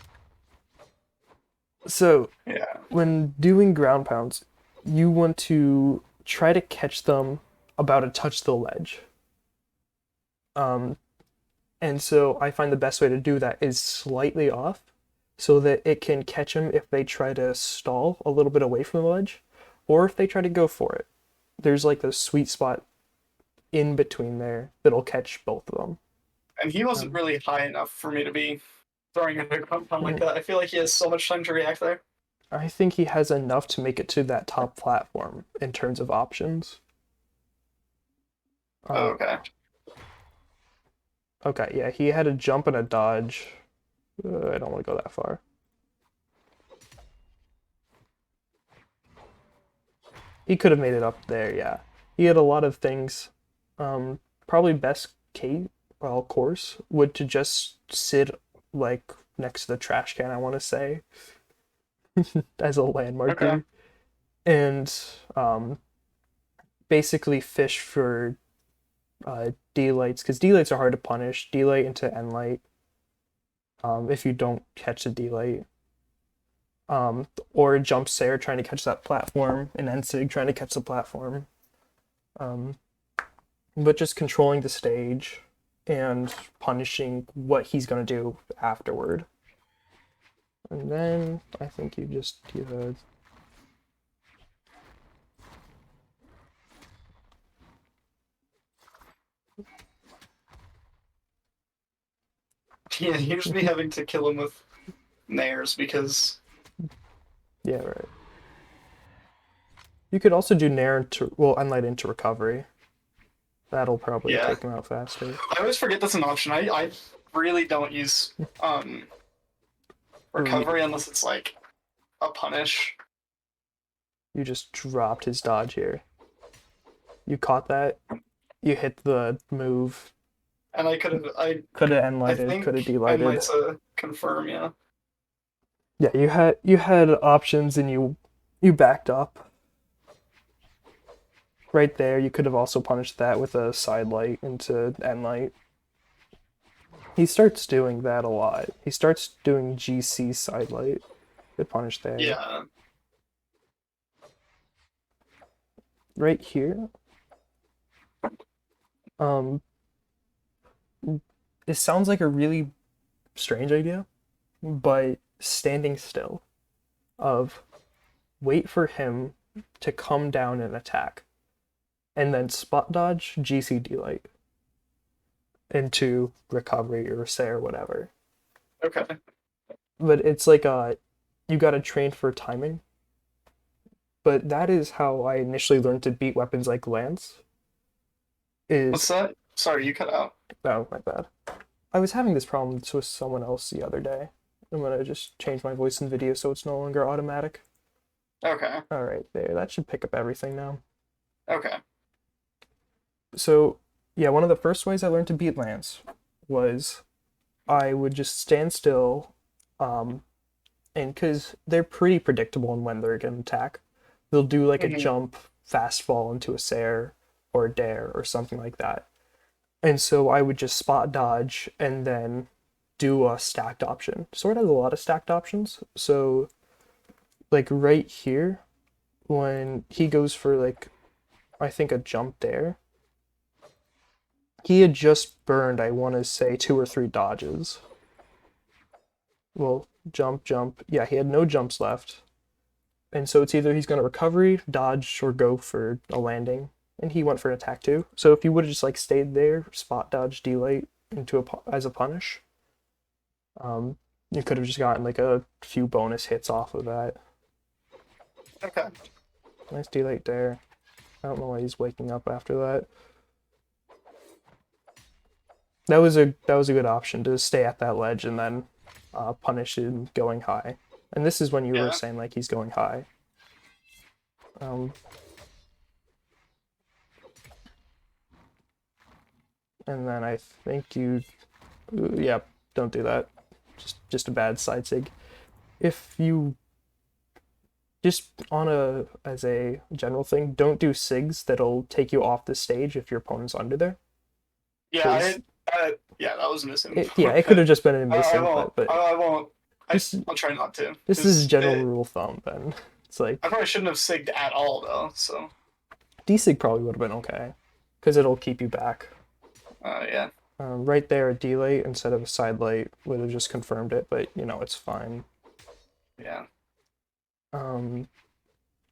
Speaker 1: So,
Speaker 2: Yeah,
Speaker 1: when doing ground pounds, you want to try to catch them about a touch the ledge. Um, and so I find the best way to do that is slightly off so that it can catch them if they try to stall a little bit away from the ledge or if they try to go for it. There's like the sweet spot in between there that'll catch both of them.
Speaker 2: and he wasn't
Speaker 1: Um,
Speaker 2: really high enough for me to be throwing a big compound like
Speaker 1: mm,
Speaker 2: that. I feel like he has so much time to react there.
Speaker 1: I think he has enough to make it to that top platform in terms of options.
Speaker 2: Oh,
Speaker 1: Uh,
Speaker 2: okay.
Speaker 1: okay, yeah, he had a jump and a dodge. I don't want to go that far. He could have made it up there, yeah. He had a lot of things. Probably best case, well, course would to just sit like next to the trash can, I want to say, as a
Speaker 2: Okay.
Speaker 1: landmarker, and basically fish for D-lights, because D-lights are hard to punish. D-light into N-light, if you don't catch the D-light. Or jump Sair trying to catch that platform, and N-sig trying to catch the platform. Um, but just controlling the stage and punishing what he's gonna do afterward. And then I think you just
Speaker 2: Yeah, you should be having to kill him with nairs because
Speaker 1: yeah, right. You could also do Nair into, well, Enlight into recovery. That'll probably
Speaker 2: yeah.
Speaker 1: take him out faster.
Speaker 2: I always forget that's an option. I really don't use recovery unless it's like a punish.
Speaker 1: You just dropped his dodge here. You caught that. You hit the move.
Speaker 2: And I could have
Speaker 1: Could have
Speaker 2: I
Speaker 1: N-lighted, could have
Speaker 2: think N
Speaker 1: D-lighted.
Speaker 2: light's a confirm, yeah.
Speaker 1: Yeah, you had options and you backed up. Right there, you could have also punished that with a side light into N-light. He starts doing that a lot. He starts doing GC side light. Good punish there.
Speaker 2: Yeah.
Speaker 1: Right here. Um, it sounds like a really strange idea, but standing still of wait for him to come down and attack, and then spot dodge GCD light into recovery or say or whatever.
Speaker 2: Okay.
Speaker 1: But it's like you gotta train for timing. But that is how I initially learned to beat weapons like Lance.
Speaker 2: What's
Speaker 1: Is
Speaker 2: that? Sorry, you cut out.
Speaker 1: oh my bad. I was having this problem with someone else the other day. I'm gonna just change my voice and video so it's no longer automatic.
Speaker 2: Okay.
Speaker 1: All right, there. That should pick up everything now.
Speaker 2: Okay.
Speaker 1: So, yeah, one of the first ways I learned to beat Lance was I would just stand still, and because they're pretty predictable in when they're gonna attack, they'll do like a
Speaker 2: Mhm.
Speaker 1: jump, fast fall into a Sair or a Dare or something like that. And so I would just spot dodge and then do a stacked option. Sword has a lot of stacked options. So, like right here, when he goes for like, I think a jump Dare, he had just burned, I want to say, 2 or 3 dodges. Well, jump, jump. Yeah, he had no jumps left. And so it's either he's going to recovery, dodge, or go for a landing. And he went for an attack too. So if you would have just like stayed there, spot dodge, delay into as a punish, you could have just gotten like a few bonus hits off of that.
Speaker 2: Okay.
Speaker 1: Nice delay there. I don't know why he's waking up after that. That was a good option to stay at that ledge and then punish him going high. And this is when you were
Speaker 2: Yeah.
Speaker 1: saying like he's going high. Um, and then I think yeah, don't do that. Just a bad side sig. If you just as a general thing, don't do sigs that'll take you off the stage if your opponent's under there.
Speaker 2: Yeah,
Speaker 1: 'Cause
Speaker 2: yeah, that was missing.
Speaker 1: yeah, it could
Speaker 2: Okay.
Speaker 1: have just been a
Speaker 2: I
Speaker 1: missing,
Speaker 2: won't.
Speaker 1: but
Speaker 2: I won't.
Speaker 1: just
Speaker 2: I'll try not to.
Speaker 1: this is
Speaker 2: 'Cause
Speaker 1: general rule of thumb. Then it's like
Speaker 2: I probably shouldn't have sigged at all though. So.
Speaker 1: D-sig probably would have been okay, because it'll keep you back.
Speaker 2: Yeah.
Speaker 1: Right there, a delay instead of a side light would have just confirmed it, but it's fine.
Speaker 2: Yeah.
Speaker 1: Um,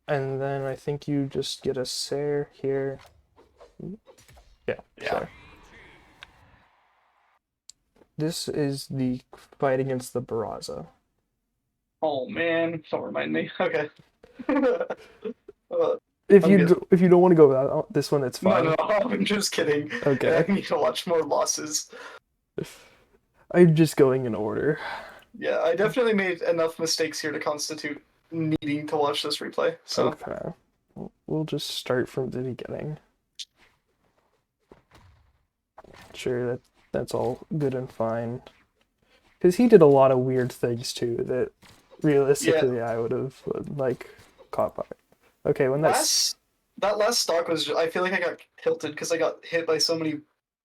Speaker 1: and then I think you just get a Sair here. Yeah,
Speaker 2: Yeah.
Speaker 1: Sair. This is the fight against the Barraza.
Speaker 2: Oh man, don't remind me. Okay.
Speaker 1: If
Speaker 2: I'm good.
Speaker 1: if you don't want to go without this one, it's
Speaker 2: No,
Speaker 1: fine.
Speaker 2: no, I'm just kidding. I
Speaker 1: Okay.
Speaker 2: need to watch more losses.
Speaker 1: I'm just going in order.
Speaker 2: Yeah, I definitely made enough mistakes here to constitute needing to watch this replay. So
Speaker 1: Okay. We'll just start from the beginning. Sure, that's all good and fine. Because he did a lot of weird things too that
Speaker 2: yeah,
Speaker 1: realistically I would have like caught by. Okay, when that's
Speaker 2: that last stock was. I feel like I got tilted because I got hit by so many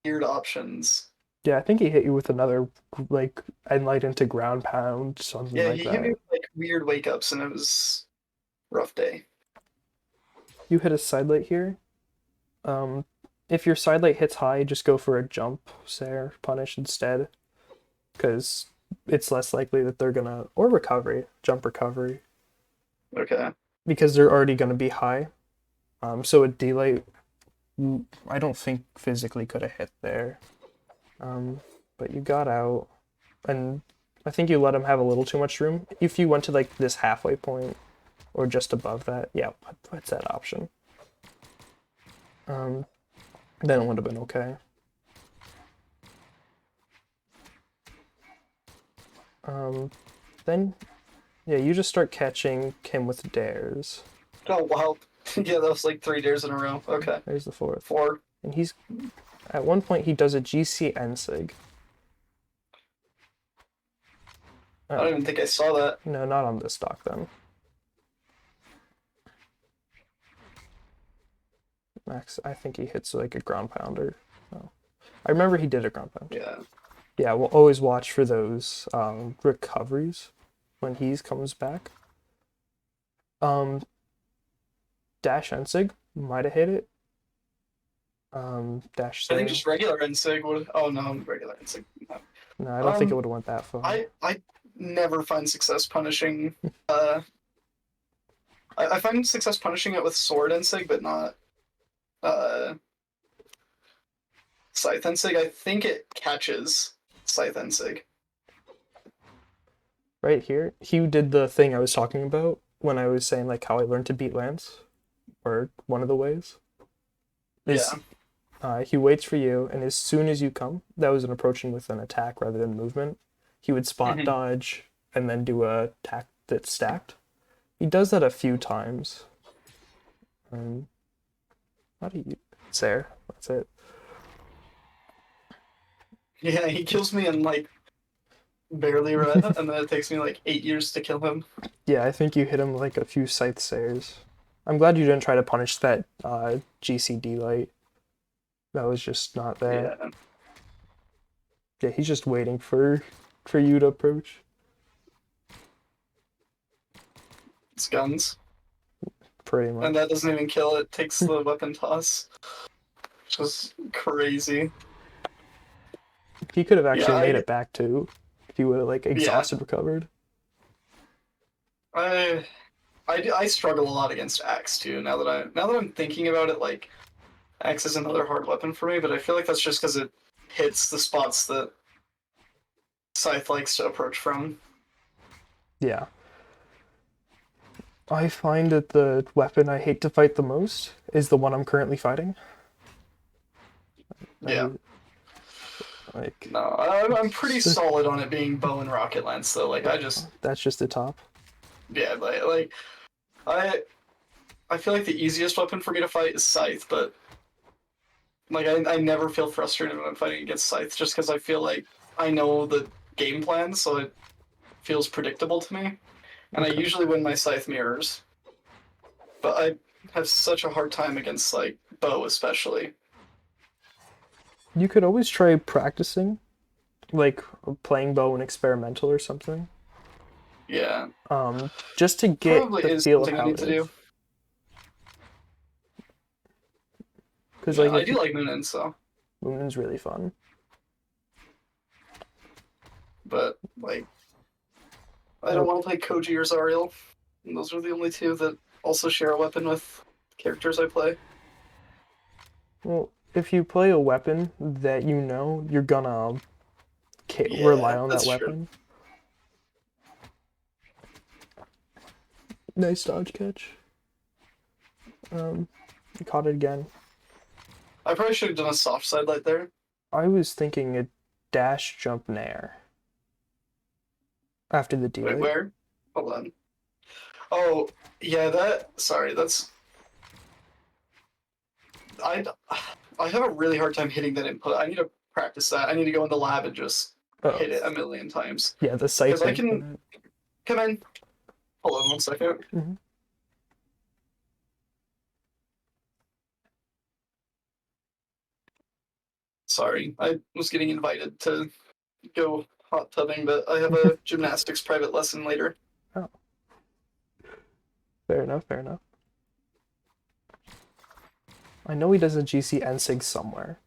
Speaker 2: weird options.
Speaker 1: yeah, I think he hit you with another like light into ground pound, something
Speaker 2: Yeah,
Speaker 1: like
Speaker 2: he hit me
Speaker 1: that.
Speaker 2: with like weird wake ups, and it was a rough day.
Speaker 1: You hit a side light here. Um, if your side light hits high, just go for a jump, Sare, punish instead, because it's less likely that they're gonna or recovery, jump recovery,
Speaker 2: Okay.
Speaker 1: because they're already gonna be high. So a D-light, I don't think physically could have hit there. But you got out, and I think you let him have a little too much room. If you went to like this halfway point or just above that, yeah, what's that option? Um, then it would have been okay. Then, yeah, you just start catching him with dares.
Speaker 2: Oh wow. Yeah, that was like 3 days in a row. Okay.
Speaker 1: There's the fourth.
Speaker 2: 4.
Speaker 1: And he's, at one point, he does a GC Ensig.
Speaker 2: I don't even think I saw that.
Speaker 1: No, not on this dock then. Max, I think he hits like a ground pounder. Oh. I remember he did a ground pound.
Speaker 2: Yeah.
Speaker 1: Yeah, we'll always watch for those recoveries when he comes back. Dash Ensig might have hit it. Dash
Speaker 2: I think
Speaker 1: Sail.
Speaker 2: just regular NSIG would. Oh no, regular NSIG. No.
Speaker 1: No, I don't think it would have went that far.
Speaker 2: I never find success punishing. I find success punishing it with sword NSIG, but not scythe NSIG. I think it catches scythe NSIG.
Speaker 1: Right here, he did the thing I was talking about when I was saying like how I learned to beat Lance, or one of the ways. Is, he waits for you, and as soon as you come, that was an approaching with an attack rather than movement. He would spot dodge and then do a attack that's stacked. He does that a few times. How do you? It's there. That's it.
Speaker 2: Yeah, he kills me in like barely red, and then it takes me like 8 years to kill him.
Speaker 1: Yeah, I think you hit him like a few scythe sayers. I'm glad you didn't try to punish that GCD light. That was just not there.
Speaker 2: Yeah.
Speaker 1: Yeah, he's just waiting for you to approach.
Speaker 2: It's guns.
Speaker 1: Pretty much.
Speaker 2: And that doesn't even kill, it takes the weapon toss. Which is crazy.
Speaker 1: He could have actually
Speaker 2: Yeah,
Speaker 1: made it back too. If he would have like exhausted recovered.
Speaker 2: I struggle a lot against axe too. Now that I'm thinking about it, like axe is another hard weapon for me, but I feel like that's just because it hits the spots that scythe likes to approach from.
Speaker 1: Yeah. I find that the weapon I hate to fight the most is the one I'm currently fighting.
Speaker 2: Yeah.
Speaker 1: Like,
Speaker 2: no, I'm pretty solid on it being bow and rocket lance though. Like
Speaker 1: that's just the top.
Speaker 2: Yeah, like I feel like the easiest weapon for me to fight is scythe, but like I never feel frustrated when I'm fighting against scythe just because I feel like I know the game plan, so it feels predictable to me, and I usually win my scythe mirrors. But I have such a hard time against like bow, especially.
Speaker 1: You could always try practicing, like playing bow and experimental or something.
Speaker 2: Yeah.
Speaker 1: Just to get
Speaker 2: Probably
Speaker 1: the
Speaker 2: is
Speaker 1: feel of
Speaker 2: something I
Speaker 1: how
Speaker 2: need
Speaker 1: it
Speaker 2: to
Speaker 1: is.
Speaker 2: do.
Speaker 1: Because
Speaker 2: Yeah,
Speaker 1: like
Speaker 2: I do like Moonin, so.
Speaker 1: Moonin's really fun.
Speaker 2: But like, I don't want to play Koji or Zariel. And those are the only two that also share a weapon with characters I play.
Speaker 1: Well, if you play a weapon that you know, you're gonna rely on that
Speaker 2: that's true.
Speaker 1: weapon. Nice dodge catch. Caught it again.
Speaker 2: I probably should have done a soft side light there.
Speaker 1: I was thinking a dash jump nair after the
Speaker 2: Wait,
Speaker 1: delay.
Speaker 2: where? Hold on. Oh, yeah, sorry, that's... I have a really hard time hitting that input. I need to practice that. I need to go in the lab and just
Speaker 1: Oh,
Speaker 2: hit it a million times.
Speaker 1: yeah, the
Speaker 2: Because
Speaker 1: sights
Speaker 2: I
Speaker 1: input.
Speaker 2: can... Come in. Hold on 1 second.
Speaker 1: Mm-hmm.
Speaker 2: Sorry, I was getting invited to go hot tubbing, but I have a gymnastics private lesson later.
Speaker 1: Oh, fair enough, fair enough. I know he does a GC NSIG somewhere.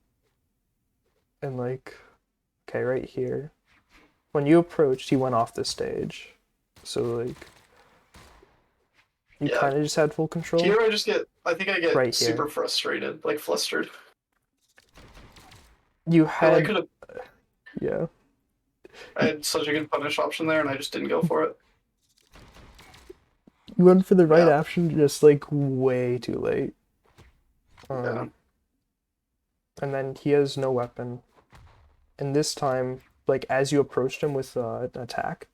Speaker 1: And like, okay, right here. When you approached, he went off the stage. So like, you
Speaker 2: Yeah.
Speaker 1: kind of just had full control.
Speaker 2: Here I think I get
Speaker 1: Right
Speaker 2: super
Speaker 1: here.
Speaker 2: frustrated, like flustered.
Speaker 1: You
Speaker 2: 'Cause I
Speaker 1: had,
Speaker 2: could have,
Speaker 1: yeah.
Speaker 2: I had such a good punish option there and I just didn't go for it.
Speaker 1: You went for the right
Speaker 2: Yeah.
Speaker 1: option just like way too late.
Speaker 2: Yeah.
Speaker 1: And then he has no weapon. And this time, like as you approached him with an attack,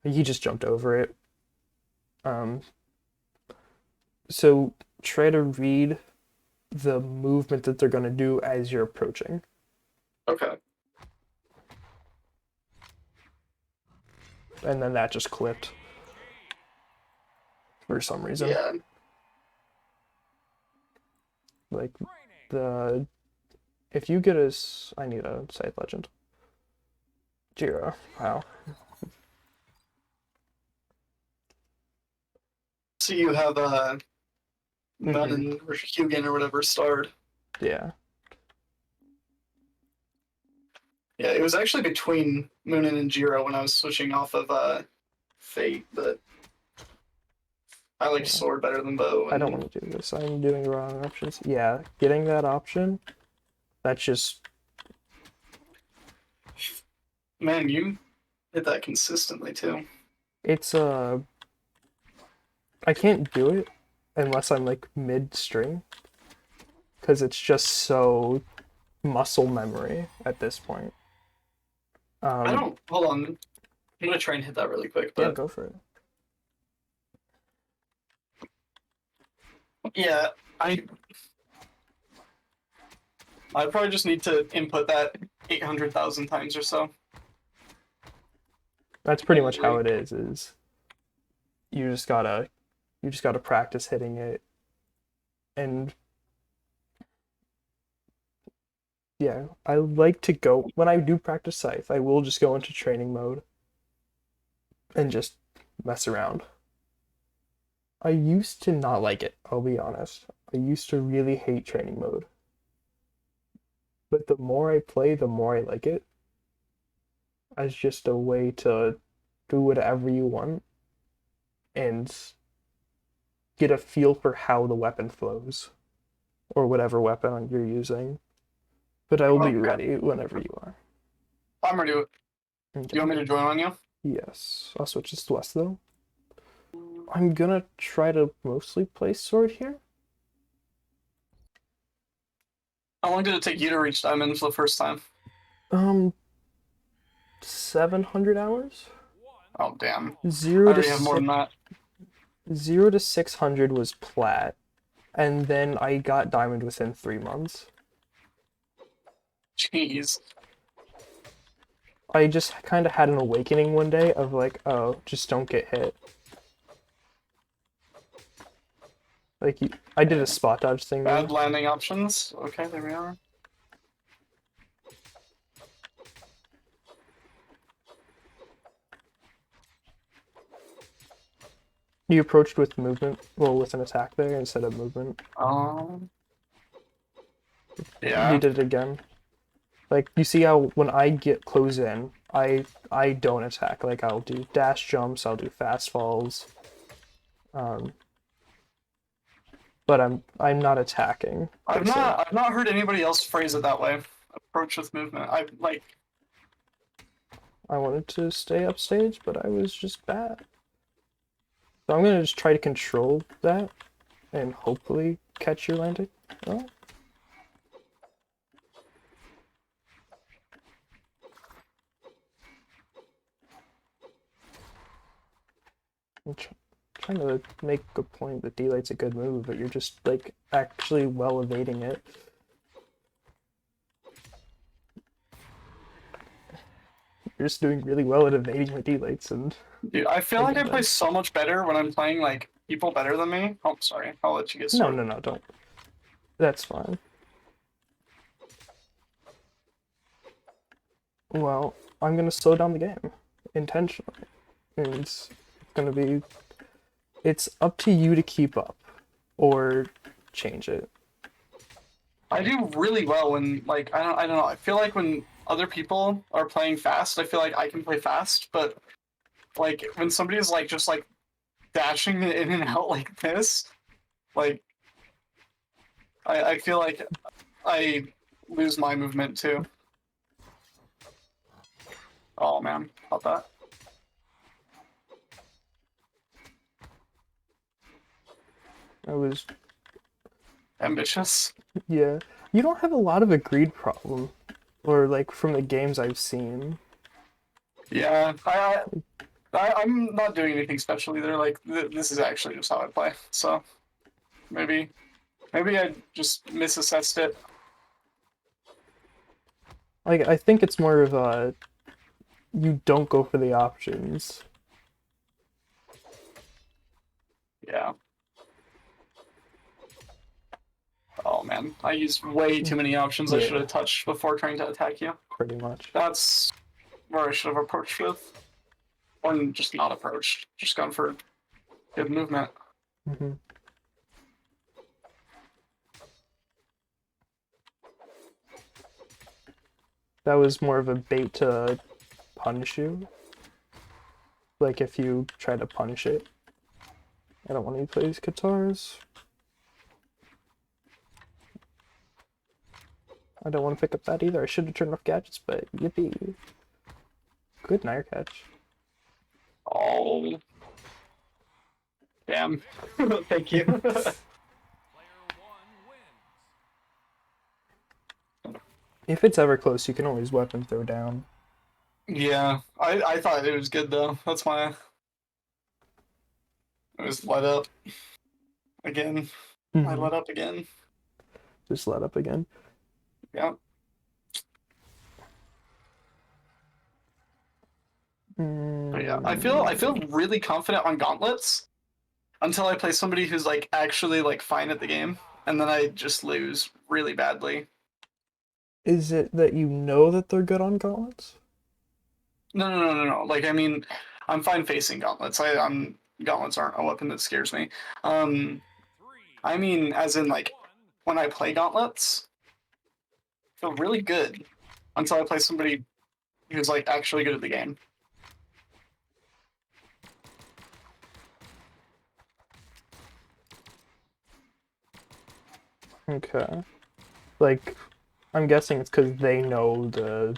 Speaker 1: he just jumped over it. So try to read the movement that they're gonna do as you're approaching.
Speaker 2: Okay.
Speaker 1: And then that just clipped for some reason.
Speaker 2: Yeah.
Speaker 1: Like if you get I need a scythe legend. Jira, wow.
Speaker 2: So you have Nunn or Hugin or whatever starred.
Speaker 1: Yeah.
Speaker 2: Yeah, it was actually between Moonin and Jiro when I was switching off of Fate, but I like sword better than bow.
Speaker 1: I don't want to do this. I'm doing the wrong options. Yeah, getting that option, that's just
Speaker 2: Man, you hit that consistently too.
Speaker 1: it's I can't do it unless I'm like mid-string because it's just so muscle memory at this point.
Speaker 2: I don't. Hold on. I'm gonna try and hit that really quick,
Speaker 1: Yeah,
Speaker 2: but
Speaker 1: go for it.
Speaker 2: yeah, I probably just need to input that 800,000 times or so.
Speaker 1: That's pretty much how it is you just gotta practice hitting it. And yeah, I like to go when I do practice scythe, I will just go into training mode and just mess around. I used to not like it, I'll be honest. I used to really hate training mode. But the more I play, the more I like it. As just a way to do whatever you want and get a feel for how the weapon flows or whatever weapon you're using. But I will be ready whenever you are.
Speaker 2: I'm ready. Do you want me to join on you?
Speaker 1: Yes. I'll switch this to West though. I'm gonna try to mostly play sword here.
Speaker 2: How long did it take you to reach Diamond for the first time?
Speaker 1: 700 hours?
Speaker 2: Oh, damn. I
Speaker 1: 0
Speaker 2: already have more than that.
Speaker 1: 0 to 600 was Plat, and then I got Diamond within 3 months.
Speaker 2: Jeez.
Speaker 1: I just kind of had an awakening one day of like, oh, just don't get hit. Like, I did a spot dodge thing.
Speaker 2: Bad landing options. Okay, there we are.
Speaker 1: You approached with movement, well, with an attack there instead of movement.
Speaker 2: Yeah.
Speaker 1: You did it again. Like, you see how when I get close in, I don't attack. Like, I'll do dash jumps, I'll do fast falls. But I'm not attacking.
Speaker 2: I've not heard anybody else phrase it that way. Approach with movement.
Speaker 1: I wanted to stay upstage, but I was just bad. So I'm gonna just try to control that and hopefully catch your landing. Oh. I'm trying to make a point that delight's a good move, but you're just like actually well evading it. You're just doing really well at evading my delights, and
Speaker 2: Dude, I feel like I
Speaker 1: Thinking
Speaker 2: play
Speaker 1: that.
Speaker 2: so much better when I'm playing like people better than me. Oh, sorry. I'll let you get
Speaker 1: no,
Speaker 2: started.
Speaker 1: no, don't. That's fine. Well, I'm gonna slow down the game intentionally. And it's gonna be. It's up to you to keep up or change it.
Speaker 2: I do really well when like I don't know. I feel like when other people are playing fast, I feel like I can play fast, but like when somebody's like just like dashing in and out like this, like I feel like I lose my movement too. Oh man, about that.
Speaker 1: I was.
Speaker 2: Ambitious.
Speaker 1: Yeah. You don't have a lot of a greed problem, or like from the games I've seen.
Speaker 2: Yeah, I'm not doing anything special either. Like this is actually just how I play. So maybe I just misassessed it.
Speaker 1: Like I think it's more of a you don't go for the options.
Speaker 2: Yeah. Oh man, I used way too many options I should
Speaker 1: Yeah.
Speaker 2: have touched before trying to attack you.
Speaker 1: Pretty much.
Speaker 2: That's where I should have approached with. Or just not approached. Just gone for good movement.
Speaker 1: hmm That was more of a bait to punish you. Like if you try to punish it. I don't want to play these guitars. I don't want to pick up that either. I should have turned off gadgets, but yippee. Good Nair catch.
Speaker 2: Oh. Damn. Thank you.
Speaker 3: Player 1 wins.
Speaker 1: If it's ever close, you can always weapon throw down.
Speaker 2: Yeah, I thought it was good though. That's why I was let up again. I let up again.
Speaker 1: Just let up again.
Speaker 2: Yeah. But yeah, I feel really confident on gauntlets until I play somebody who's like actually like fine at the game, and then I just lose really badly.
Speaker 1: Is it that you know that they're good on gauntlets?
Speaker 2: No. Like I mean, I'm fine facing gauntlets. I'm gauntlets aren't a weapon that scares me. Um,
Speaker 3: 3,
Speaker 2: I mean, as in like
Speaker 3: 1.
Speaker 2: when I play gauntlets, I feel really good until I play somebody who's like actually good at the game.
Speaker 1: Okay. Like, I'm guessing it's because they know the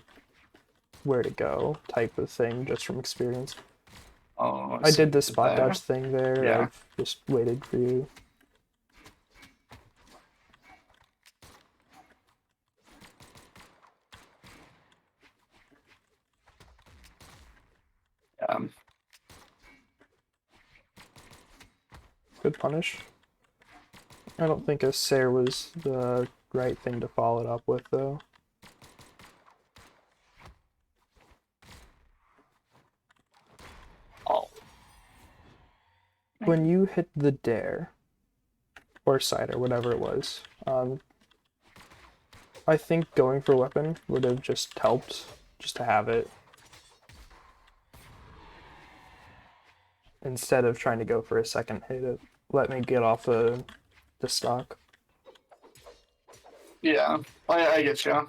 Speaker 1: where to go type of thing just from experience.
Speaker 2: Oh,
Speaker 1: I did the
Speaker 2: see
Speaker 1: spot
Speaker 2: there.
Speaker 1: dodge thing there.
Speaker 2: Yeah.
Speaker 1: I've just waited for you.
Speaker 2: Um,
Speaker 1: Good punish. I don't think a Sair was the right thing to follow it up with, though.
Speaker 2: oh,
Speaker 1: When you hit the dare, or side, or whatever it was, I think going for a weapon would have just helped, just to have it. Instead of trying to go for a second hit, it let me get off the stock.
Speaker 2: yeah. I get you.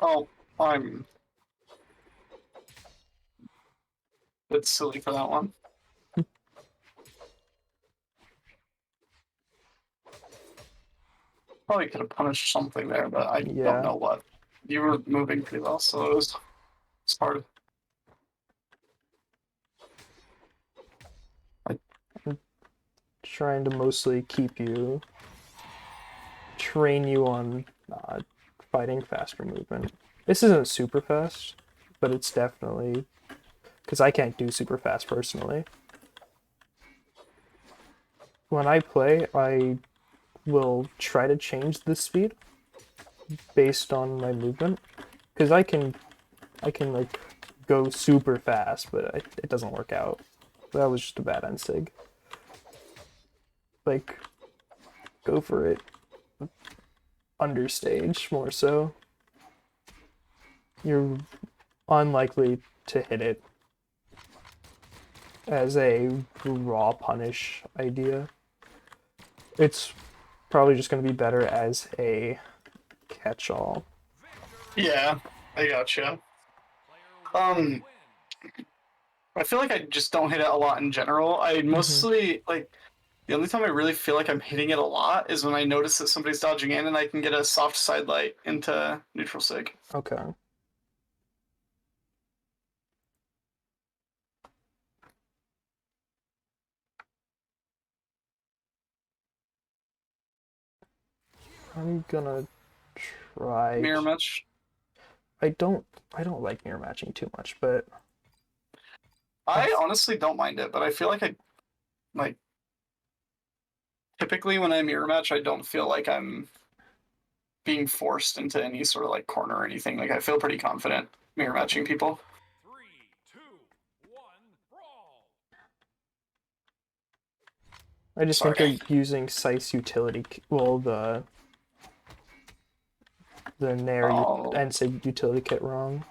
Speaker 2: Oh, I'm a bit silly for that one. Probably could have punished something there, but I
Speaker 1: Yeah.
Speaker 2: don't know what. You were moving pretty well, so it's hard.
Speaker 1: Trying to mostly train you on fighting faster movement. This isn't super fast, but it's definitely because I can't do super fast personally. When I play, I will try to change the speed based on my movement because I can like go super fast, but it doesn't work out. That was just a bad end sig. Like, go for it understage more so. You're unlikely to hit it as a raw punish idea. It's probably just going to be better as a catch-all.
Speaker 2: Yeah, I gotcha. I feel like I just don't hit it a lot in general. I mostly like the only time I really feel like I'm hitting it a lot is when I notice that somebody's dodging in and I can get a soft side light into neutral sig.
Speaker 1: Okay. I'm gonna try.
Speaker 2: Mirror match.
Speaker 1: I don't like mirror matching too much, but
Speaker 2: I honestly don't mind it, but I feel like I like typically when I mirror match, I don't feel like I'm being forced into any sort of like corner or anything. Like I feel pretty confident mirror matching people.
Speaker 3: 3, 2, 1, brawl.
Speaker 1: I just think
Speaker 2: Sorry.
Speaker 1: they're using Scythe's utility. Well, the Nair
Speaker 2: Oh,
Speaker 1: Ensig utility kit wrong.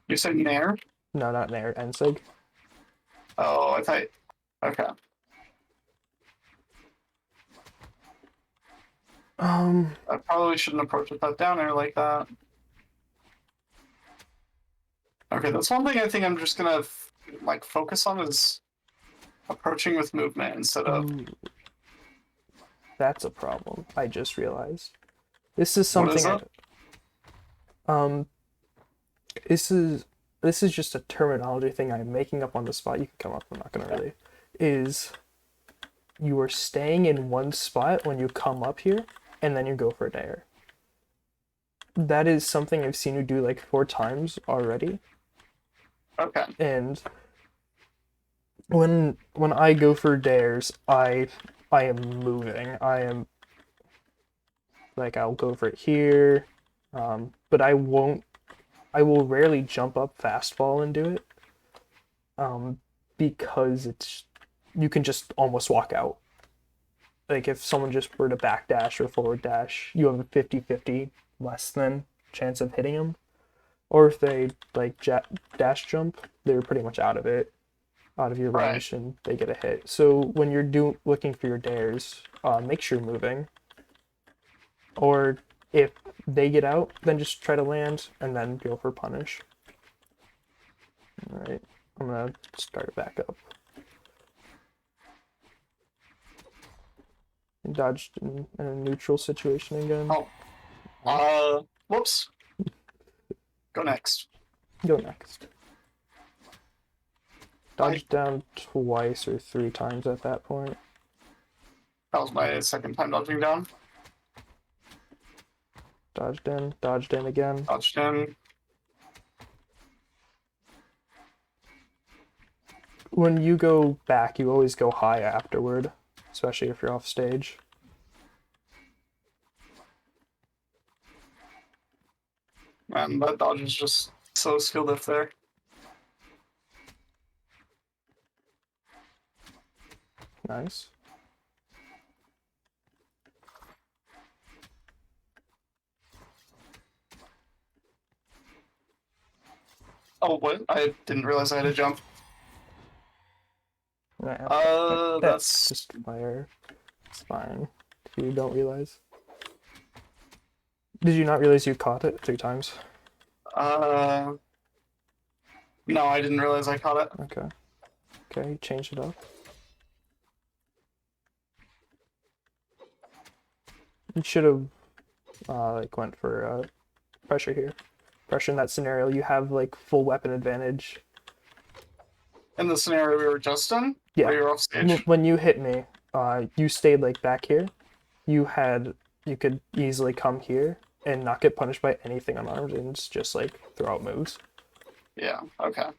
Speaker 2: you said Nair?
Speaker 1: No, not Nair, Ensig.
Speaker 2: Oh, I thought. Okay. I probably shouldn't approach with that down air like that. Okay, that's one thing I think I'm just gonna like focus on is approaching with movement instead of.
Speaker 1: Ooh, that's a problem. I just realized. This is
Speaker 2: What is
Speaker 1: something
Speaker 2: it?
Speaker 1: um this is just a terminology thing I'm making up on the spot. You can come up, I'm not gonna really. Is you are staying in one spot when you come up here, and then you go for a dare. That is something I've seen you do like 4 times already.
Speaker 2: Okay.
Speaker 1: And when I go for dares, I am moving. I am like I'll go for it here, but I won't. I will rarely jump up fastball and do it, because it's you can just almost walk out. Like if someone just were to back dash or forward dash, you have a 50-50 less than chance of hitting them. Or if they like dash jump, they're pretty much out of it, out of your
Speaker 2: Right.
Speaker 1: range, and they get a hit. So when you're looking for your dares, make sure you're moving. Or if they get out, then just try to land and then go for punish. All right, I'm gonna start it back up. And dodged in a neutral situation again.
Speaker 2: Oh. Whoops. Go next.
Speaker 1: Go next. Dodged down twice or 3 times at that point.
Speaker 2: That was my second time dodging down.
Speaker 1: Dodged in again.
Speaker 2: Dodged in.
Speaker 1: When you go back, you always go high afterward, especially if you're off stage.
Speaker 2: Man, that dodge is just so skilled if there.
Speaker 1: Nice.
Speaker 2: Oh, what? I didn't realize I had to jump.
Speaker 1: That's
Speaker 2: That's
Speaker 1: just fire. It's fine if you don't realize. Did you not realize you caught it 3 times?
Speaker 2: No, I didn't realize I caught it.
Speaker 1: Okay. Okay, change it up. You should have like went for pressure here. Pressure in that scenario, you have like full weapon advantage.
Speaker 2: In the scenario we were just in, where
Speaker 1: Yeah.
Speaker 2: you're off stage.
Speaker 1: When you hit me, you stayed like back here. You could easily come here and not get punished by anything unarmed and just like throw out moves.
Speaker 2: Yeah. Okay.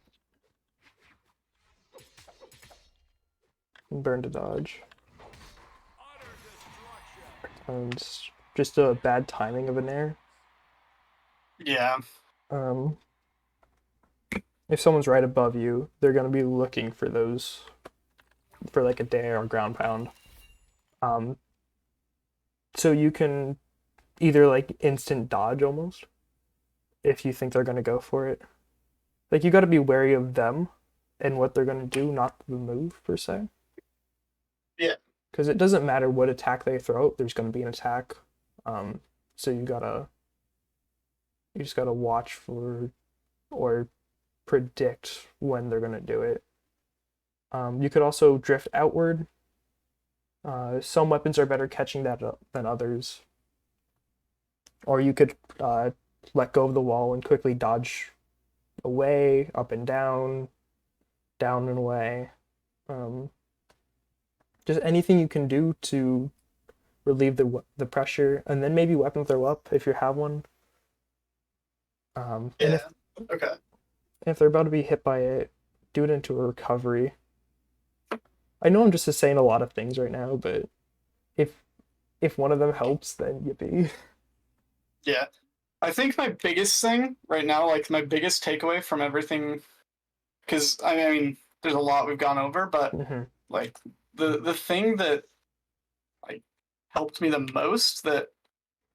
Speaker 1: And burn to dodge.
Speaker 3: Utter destruction.
Speaker 1: And just a bad timing of an air.
Speaker 2: Yeah.
Speaker 1: Um, if someone's right above you, they're gonna be looking for those for like a dare or ground pound. So you can either like instant dodge almost if you think they're gonna go for it. Like you got to be wary of them and what they're gonna do, not the move per se.
Speaker 2: Yeah.
Speaker 1: Because it doesn't matter what attack they throw, there's gonna be an attack. So you just gotta watch for or predict when they're gonna do it. You could also drift outward. Some weapons are better catching that than others. Or you could let go of the wall and quickly dodge away, up and down and away. Just anything you can do to relieve the pressure, and then maybe weapon throw up if you have one. And
Speaker 2: Yeah. Okay.
Speaker 1: if they're about to be hit by it, do it into a recovery. I know I'm just saying a lot of things right now, but if one of them helps, then yippee.
Speaker 2: Yeah. I think my biggest thing right now, like my biggest takeaway from everything, because I mean, there's a lot we've gone over, but
Speaker 1: Mm-hmm.
Speaker 2: like the thing that like helped me the most, that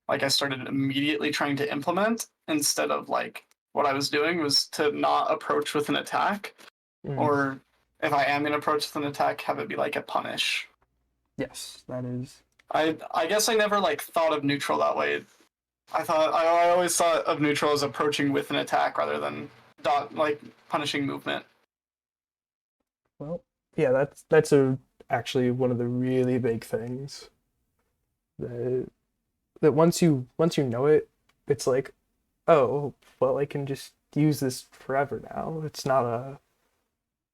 Speaker 2: like I started immediately trying to implement instead of like what I was doing, was to not approach with an attack,
Speaker 1: Mm-hmm.
Speaker 2: or if I am gonna approach with an attack, have it be like a punish.
Speaker 1: Yes, that is.
Speaker 2: I guess I never like thought of neutral that way. I always thought of neutral as approaching with an attack rather than like punishing movement.
Speaker 1: Well, yeah, that's actually one of the really big things that once you know it, it's like, oh, well, I can just use this forever now. It's not a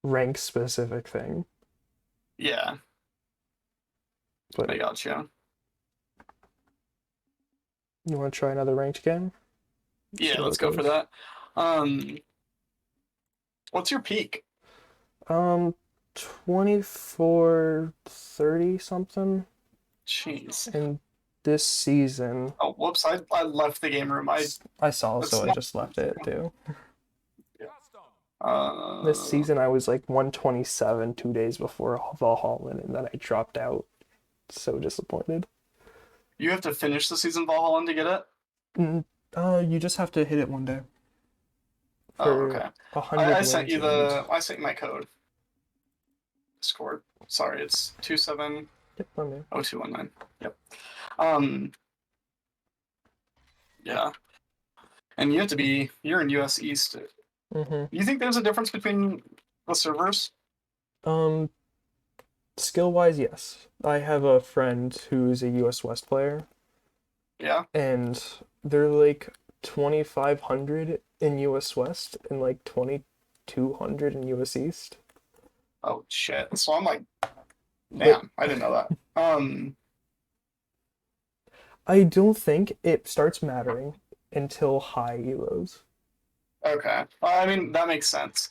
Speaker 1: rank specific thing.
Speaker 2: Yeah,
Speaker 1: But
Speaker 2: I got you.
Speaker 1: you want to try another ranked game?
Speaker 2: Yeah,
Speaker 1: See how
Speaker 2: let's
Speaker 1: it
Speaker 2: go for
Speaker 1: goes.
Speaker 2: that. What's your peak?
Speaker 1: Um, 24-30 something.
Speaker 2: Jeez.
Speaker 1: And this season,
Speaker 2: Oh, whoops! I left the game room.
Speaker 1: I saw,
Speaker 2: That's
Speaker 1: so I
Speaker 2: not.
Speaker 1: just left it too.
Speaker 3: Custom.
Speaker 1: This season, I was like 127 2 days before Valhalla, and then I dropped out. So disappointed.
Speaker 2: You have to finish the season Valhalla to get it.
Speaker 1: You just have to hit it one day
Speaker 2: Oh,
Speaker 1: for
Speaker 2: okay.
Speaker 1: 100
Speaker 2: I sent
Speaker 1: wins
Speaker 2: you
Speaker 1: and
Speaker 2: I sent you my code. Discord. Sorry, it's 270219. Yep. Um. Yeah. And you're in US East.
Speaker 1: Mm-hmm.
Speaker 2: You think there's a difference between the servers?
Speaker 1: Skill wise, yes. I have a friend who's a US West player,
Speaker 2: Yeah.
Speaker 1: and they're like 2,500 in US West and like 2,200 in US East.
Speaker 2: Oh shit. So I'm like,
Speaker 1: But
Speaker 2: damn, I didn't know that.
Speaker 1: I don't think it starts mattering until high elos.
Speaker 2: Okay. Well, I mean, that makes sense.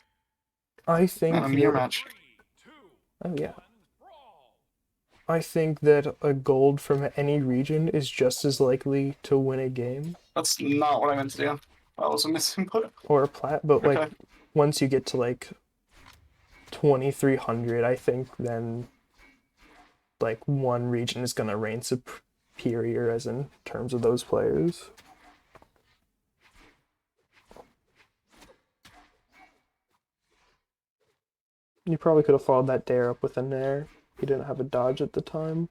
Speaker 1: I
Speaker 2: And
Speaker 1: think
Speaker 2: a mirror
Speaker 1: that,
Speaker 2: match.
Speaker 3: 3, 2,
Speaker 1: oh yeah,
Speaker 3: 1, brawl.
Speaker 1: I think that a gold from any region is just as likely to win a game,
Speaker 2: That's not what I meant to do. That was a misinput.
Speaker 1: or a plat, but like
Speaker 2: Okay.
Speaker 1: once you get to like 2,300, I think then like one region is gonna reign superior as in terms of those players. You probably could have followed that dare up with a nair. You didn't have a dodge at the time.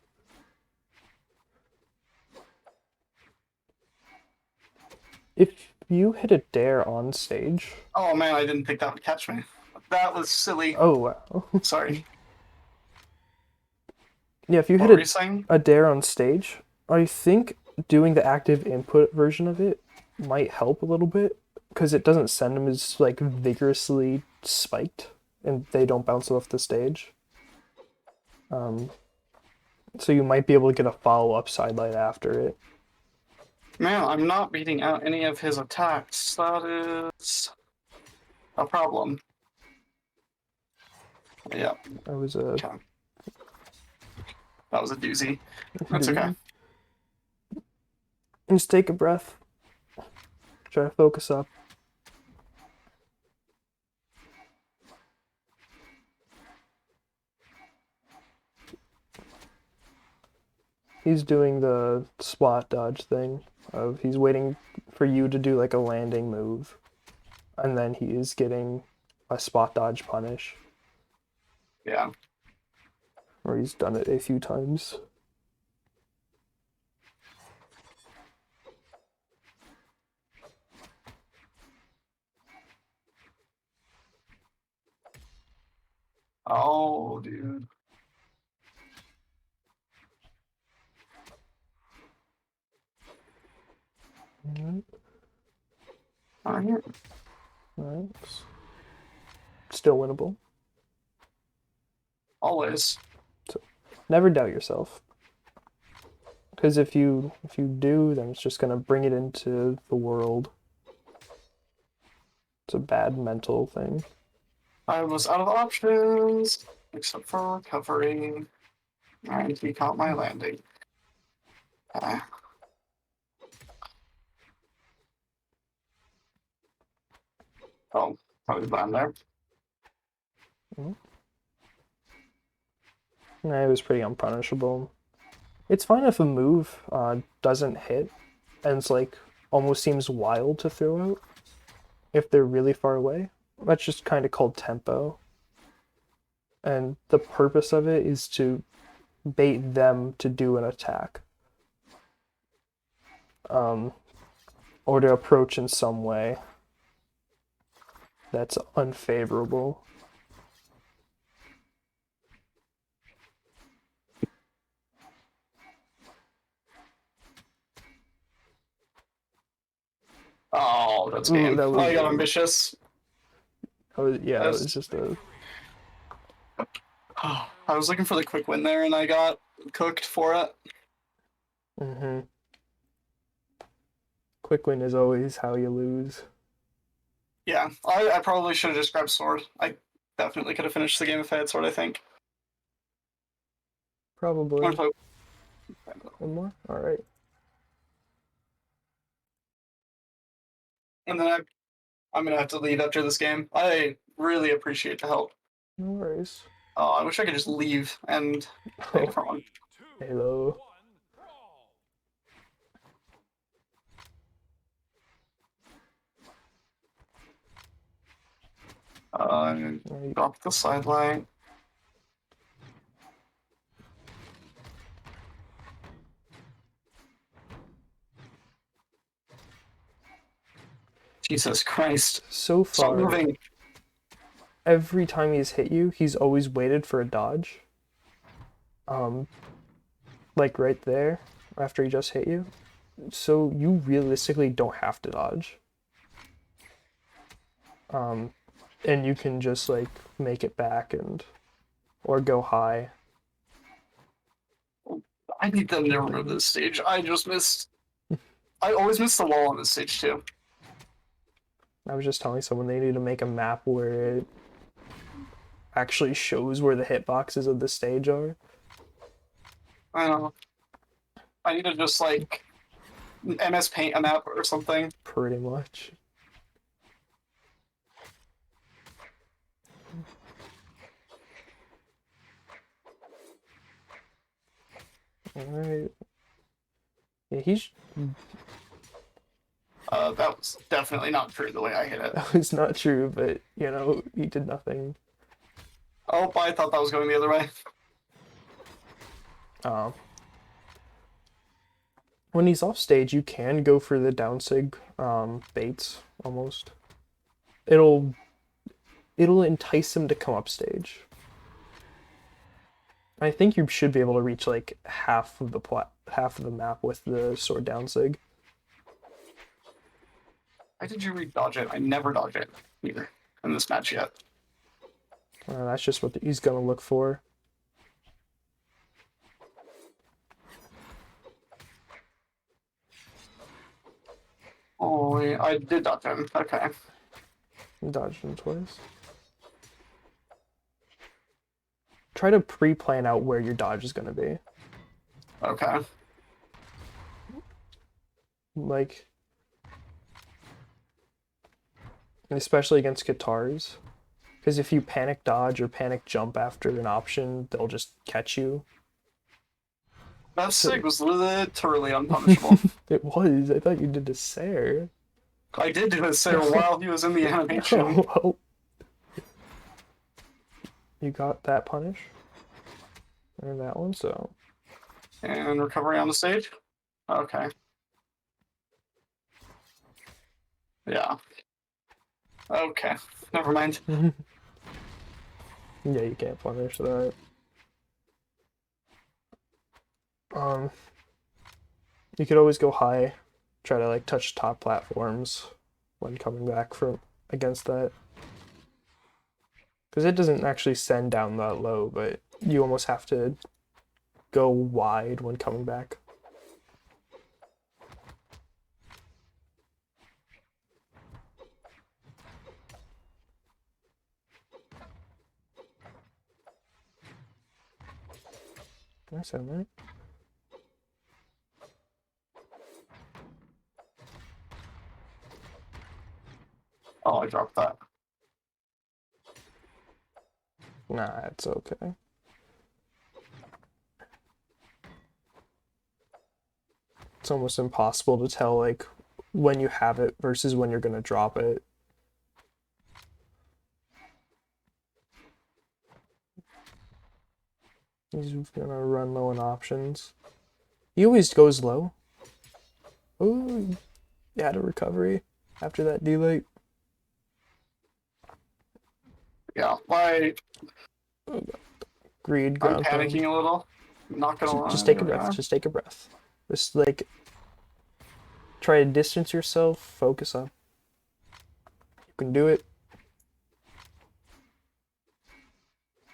Speaker 1: If you hit a dare on stage,
Speaker 2: Oh man, I didn't think that would catch me. That was silly.
Speaker 1: oh wow.
Speaker 2: Sorry.
Speaker 1: Yeah, if you
Speaker 2: What were you
Speaker 1: hit
Speaker 2: saying?
Speaker 1: a dare on stage, I think doing the active input version of it might help a little bit because it doesn't send them as like vigorously spiked and they don't bounce off the stage. So you might be able to get a follow-up sidelight after it.
Speaker 2: Man, I'm not beating out any of his attacks. That is a problem. Yeah.
Speaker 1: That was a
Speaker 2: Okay. That was a doozy. That's okay.
Speaker 1: Just take a breath. Try to focus up. He's doing the spot dodge thing of he's waiting for you to do like a landing move, and then he is getting a spot dodge punish,
Speaker 2: Yeah.
Speaker 1: or he's done it a few times.
Speaker 2: Oh, dude.
Speaker 1: Alright.
Speaker 2: Alright.
Speaker 1: Alright. Still winnable.
Speaker 2: Always.
Speaker 1: Never doubt yourself. Because if you do, then it's just gonna bring it into the world. It's a bad mental thing.
Speaker 2: I was out of options, except for recovery. And he caught my landing. Oh, probably blind there.
Speaker 1: Nah, it was pretty unpunishable. It's fine if a move doesn't hit and it's like almost seems wild to throw out if they're really far away. That's just kind of called tempo. And the purpose of it is to bait them to do an attack. Or to approach in some way that's unfavorable.
Speaker 2: Oh, that's game.
Speaker 1: That was
Speaker 2: I got
Speaker 1: game.
Speaker 2: ambitious.
Speaker 1: That was just a...
Speaker 2: I was looking for the quick win there, and I got cooked for it.
Speaker 1: Mm-hmm. Quick win is always how you lose.
Speaker 2: Yeah, I probably should have just grabbed sword. I definitely could have finished the game if I had sword, I think.
Speaker 1: Probably.
Speaker 2: I'm gonna play...
Speaker 1: One more? Alright.
Speaker 2: And then I'm gonna have to leave after this game. I really appreciate the help.
Speaker 1: No worries.
Speaker 2: Oh, I wish I could just leave and play a different one.
Speaker 1: Hello.
Speaker 2: Drop the sidelight. Jesus Christ.
Speaker 1: So
Speaker 2: Stop
Speaker 1: far,
Speaker 2: moving.
Speaker 1: every time he's hit you, he's always waited for a dodge. Like right there, after he just hit you. So you realistically don't have to dodge. And you can just like make it back or go high.
Speaker 2: I need them to remove this stage. I just missed. I always miss the wall on this stage too.
Speaker 1: I was just telling someone they need to make a map where it actually shows where the hitboxes of the stage are.
Speaker 2: I don't know. I need to just like MS Paint a map or something.
Speaker 1: Pretty much. Alright. Yeah, he's...
Speaker 2: That was definitely not true the way I hit it.
Speaker 1: That was not true, but, you know, he did nothing.
Speaker 2: Oh, I thought that was going the other way.
Speaker 1: When he's off stage, you can go for the down sig baits, almost. It'll entice him to come up stage. I think you should be able to reach like half of the half of the map with the sword down sig.
Speaker 2: Why did you re-dodge it? I never dodge it either in this match yet.
Speaker 1: That's just what he's gonna look for.
Speaker 2: Oh, I did dodge him. Okay.
Speaker 1: Dodged him twice. Try to pre-plan out where your dodge is gonna be.
Speaker 2: Okay.
Speaker 1: Like, and especially against guitars. Because if you panic dodge or panic jump after an option, they'll just catch you.
Speaker 2: That sig was literally unpunishable.
Speaker 1: It was. I thought you did a Sair.
Speaker 2: I did do a Sair while he was in the animation.
Speaker 1: Oh, well. You got that punish. And that one, so.
Speaker 2: And recovery on the stage? Okay. Yeah. Okay. Never mind.
Speaker 1: Yeah, you can't punish that. You could always go high, try to like touch top platforms when coming back from against that. Because it doesn't actually send down that low, but you almost have to go wide when coming back. Did I sound right?
Speaker 2: Oh, I dropped that.
Speaker 1: Nah, it's okay. It's almost impossible to tell like when you have it versus when you're gonna drop it. He's gonna run low on options. He always goes low. Oh, he had a recovery after that delay.
Speaker 2: Yeah, like,
Speaker 1: Greed,
Speaker 2: I'm
Speaker 1: ground pound.
Speaker 2: panicking a little. Not gonna lie.
Speaker 1: Just take a breath. Just take a breath. Just like try to distance yourself. Focus up. You can do it.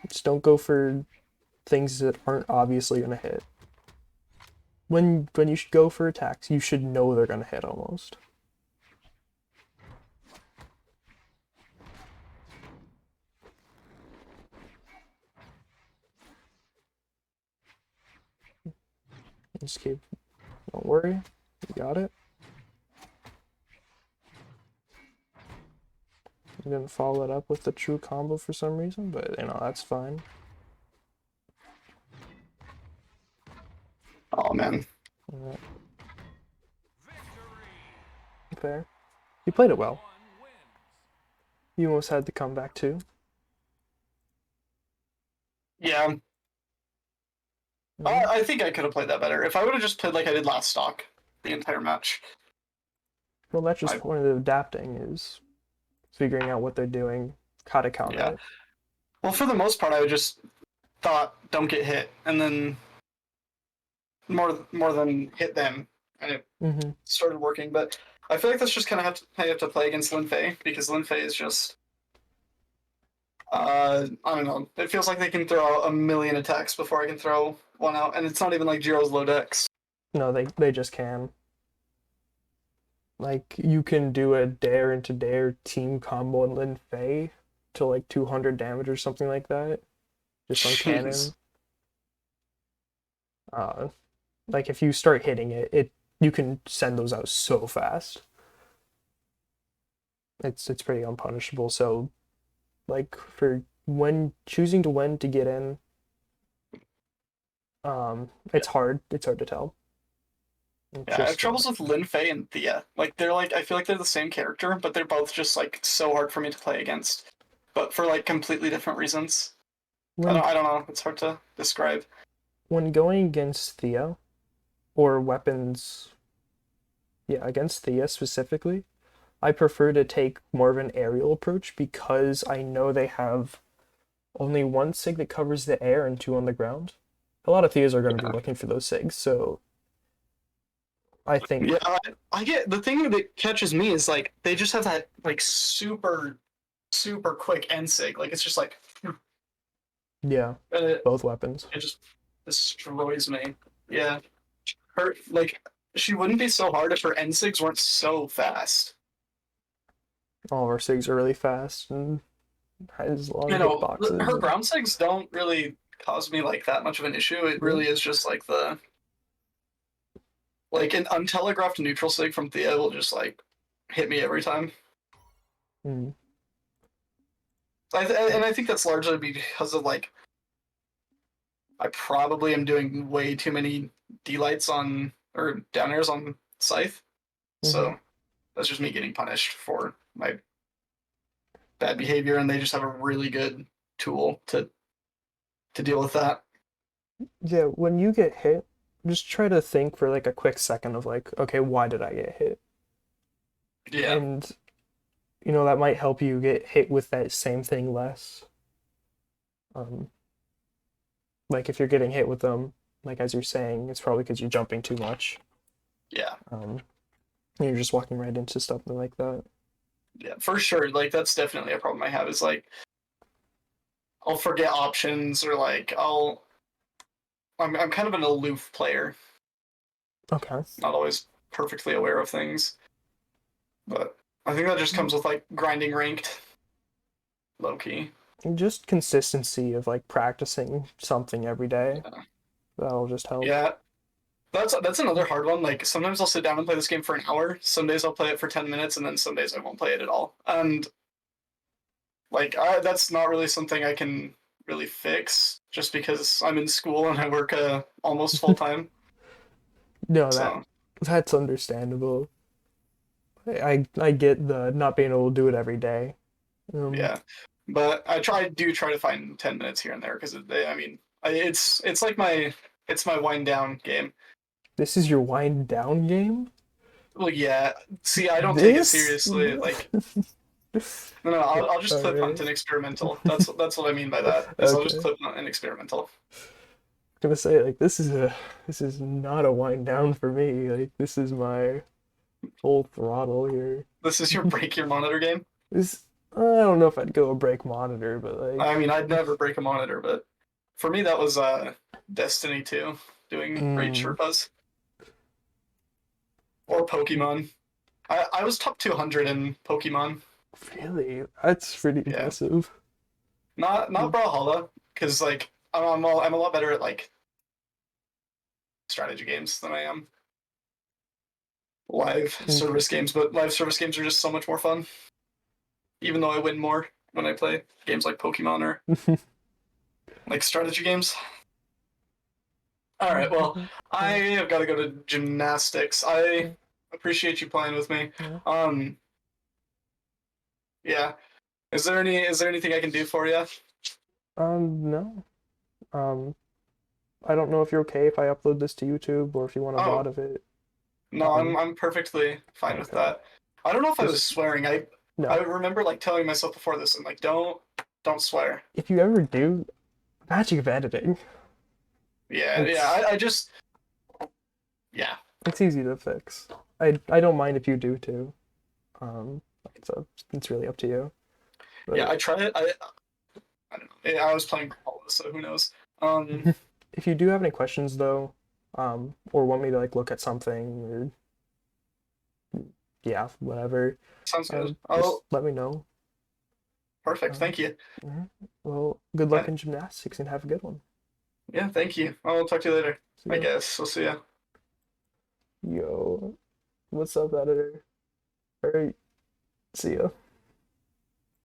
Speaker 1: Just don't go for things that aren't obviously gonna hit. When you should go for attacks, you should know they're gonna hit almost. Just keep. Don't worry. You got it. You didn't follow it up with the true combo for some reason, but you know that's fine.
Speaker 2: Oh, man.
Speaker 1: Alright. Fair. You played it well. You almost had the comeback too.
Speaker 2: Yeah. I think I could have played that better. If I would have just played like I did last stock the entire match.
Speaker 1: Well, that's just part of adapting is figuring out what they're doing, how to counter it.
Speaker 2: Well, for the most part, I would just thought, don't get hit, and then more than hit them, and it started working. But I feel like that's just kind of how you have to play against Lin Fei, because Lin Fei is just, I don't know. It feels like they can throw a million attacks before I can throw one out, and it's not even like Jiro's low dex.
Speaker 1: No, they just can. Like, you can do a dare into dare team combo in Lin Fei to like 200 damage or something like that. Just on cannon. Like if you start hitting it, you can send those out so fast. It's pretty unpunishable. So like for when choosing to when to get in, it's hard. It's hard to tell.
Speaker 2: Yeah, I have troubles with Lin Fei and Thea. Like they're like I feel like they're the same character, but they're both just like so hard for me to play against. But for like completely different reasons. I don't know. It's hard to describe.
Speaker 1: When going against Thea, or weapons, yeah, against Thea specifically, I prefer to take more of an aerial approach because I know they have only one sig that covers the air and two on the ground. A lot of Theas are going to be looking for those sigs, so I think,
Speaker 2: Yeah, I get the thing that catches me is like they just have that like super quick end sig. Like it's just like
Speaker 1: yeah,
Speaker 2: it,
Speaker 1: both weapons.
Speaker 2: it just destroys me. Yeah, her like she wouldn't be so hard if her end sigs weren't so fast.
Speaker 1: All of our SIGs are really fast and has long
Speaker 2: You know,
Speaker 1: hitboxes.
Speaker 2: her
Speaker 1: And,
Speaker 2: ground sigs don't really cause me like that much of an issue. It
Speaker 1: yeah.
Speaker 2: really is just like the like an untelegraphed neutral sig from Thea will just like hit me every time.
Speaker 1: Mm.
Speaker 2: And I think that's largely because of like I probably am doing way too many D-lights on or down airs on Scythe.
Speaker 1: Hmm.
Speaker 2: So that's just me getting punished for my bad behavior, and they just have a really good tool to deal with that.
Speaker 1: Yeah, when you get hit, just try to think for like a quick second of like, okay, why did I get hit?
Speaker 2: Yeah.
Speaker 1: And that might help you get hit with that same thing less. Um, like if you're getting hit with them, like as you're saying, it's probably because you're jumping too much.
Speaker 2: Yeah.
Speaker 1: And you're just walking right into something like that.
Speaker 2: Yeah, for sure. Like that's definitely a problem I have is like I'll forget options or like I'm kind of an aloof player,
Speaker 1: Okay.
Speaker 2: not always perfectly aware of things. But I think that just comes with like grinding ranked low key.
Speaker 1: And just consistency of like practicing something every day.
Speaker 2: Yeah.
Speaker 1: That'll just help.
Speaker 2: Yeah. That's another hard one. Like sometimes I'll sit down and play this game for an hour. Some days I'll play it for 10 minutes, and then some days I won't play it at all. And like that's not really something I can really fix just because I'm in school and I work almost full time.
Speaker 1: No,
Speaker 2: So
Speaker 1: that's understandable. I get the not being able to do it every day. Um,
Speaker 2: yeah, but I do try to find 10 minutes here and there because I mean it's like it's my wind down game.
Speaker 1: this is your wind down game?
Speaker 2: Well, yeah. See, I don't take it
Speaker 1: This?
Speaker 2: seriously. Like no, I'll just clip hunt
Speaker 1: Alright.
Speaker 2: and experimental. That's what I mean by that. Is I'll just
Speaker 1: Okay.
Speaker 2: clip hunt and experimental.
Speaker 1: Gonna say like this is not a wind down for me. Like this is my full throttle here.
Speaker 2: This is your break your monitor game.
Speaker 1: This I don't know if I'd go a break monitor, but like
Speaker 2: I mean, I'd never break a monitor, but for me that was Destiny 2 doing raid
Speaker 1: mm,
Speaker 2: Sherpas or Pokemon. I was top 200 in Pokemon.
Speaker 1: really, that's pretty
Speaker 2: Yeah,
Speaker 1: impressive.
Speaker 2: not Brawlhalla because like I'm a lot better at like strategy games than I am live service
Speaker 1: Interesting.
Speaker 2: games. But live service games are just so much more fun. Even though I win more when I play games like Pokemon or like strategy games. All right, well, I have got to go to gymnastics. I appreciate you playing with me.
Speaker 1: Yeah.
Speaker 2: Um, yeah. Is there anything I can do for you?
Speaker 1: No. Um, I don't know if you're okay if I upload this to YouTube or if you want a VOD
Speaker 2: Oh,
Speaker 1: of it.
Speaker 2: no,
Speaker 1: Um,
Speaker 2: I'm perfectly fine with
Speaker 1: okay.
Speaker 2: that. I don't know if I was
Speaker 1: Just
Speaker 2: swearing. I
Speaker 1: no.
Speaker 2: remember like telling myself before this and like don't swear.
Speaker 1: If you ever do, magic of editing.
Speaker 2: Yeah,
Speaker 1: It's
Speaker 2: I just yeah.
Speaker 1: it's easy to fix. I don't mind if you do too. It's really up to you.
Speaker 2: Yeah,
Speaker 1: But
Speaker 2: I tried it. I don't know. I was playing Brawlhalla, so who knows? Um,
Speaker 1: if you do have any questions though, or want me to like look at something or yeah, whatever,
Speaker 2: sounds good.
Speaker 1: just
Speaker 2: Oh,
Speaker 1: let me know.
Speaker 2: perfect.
Speaker 1: Um,
Speaker 2: Thank you.
Speaker 1: mhm. Well, good luck
Speaker 2: Yeah,
Speaker 1: in gymnastics and have a good one.
Speaker 2: yeah, thank you. I'll talk to you later.
Speaker 1: See
Speaker 2: I
Speaker 1: ya.
Speaker 2: guess. We'll see ya.
Speaker 1: Yo, what's up, editor? All right, see ya.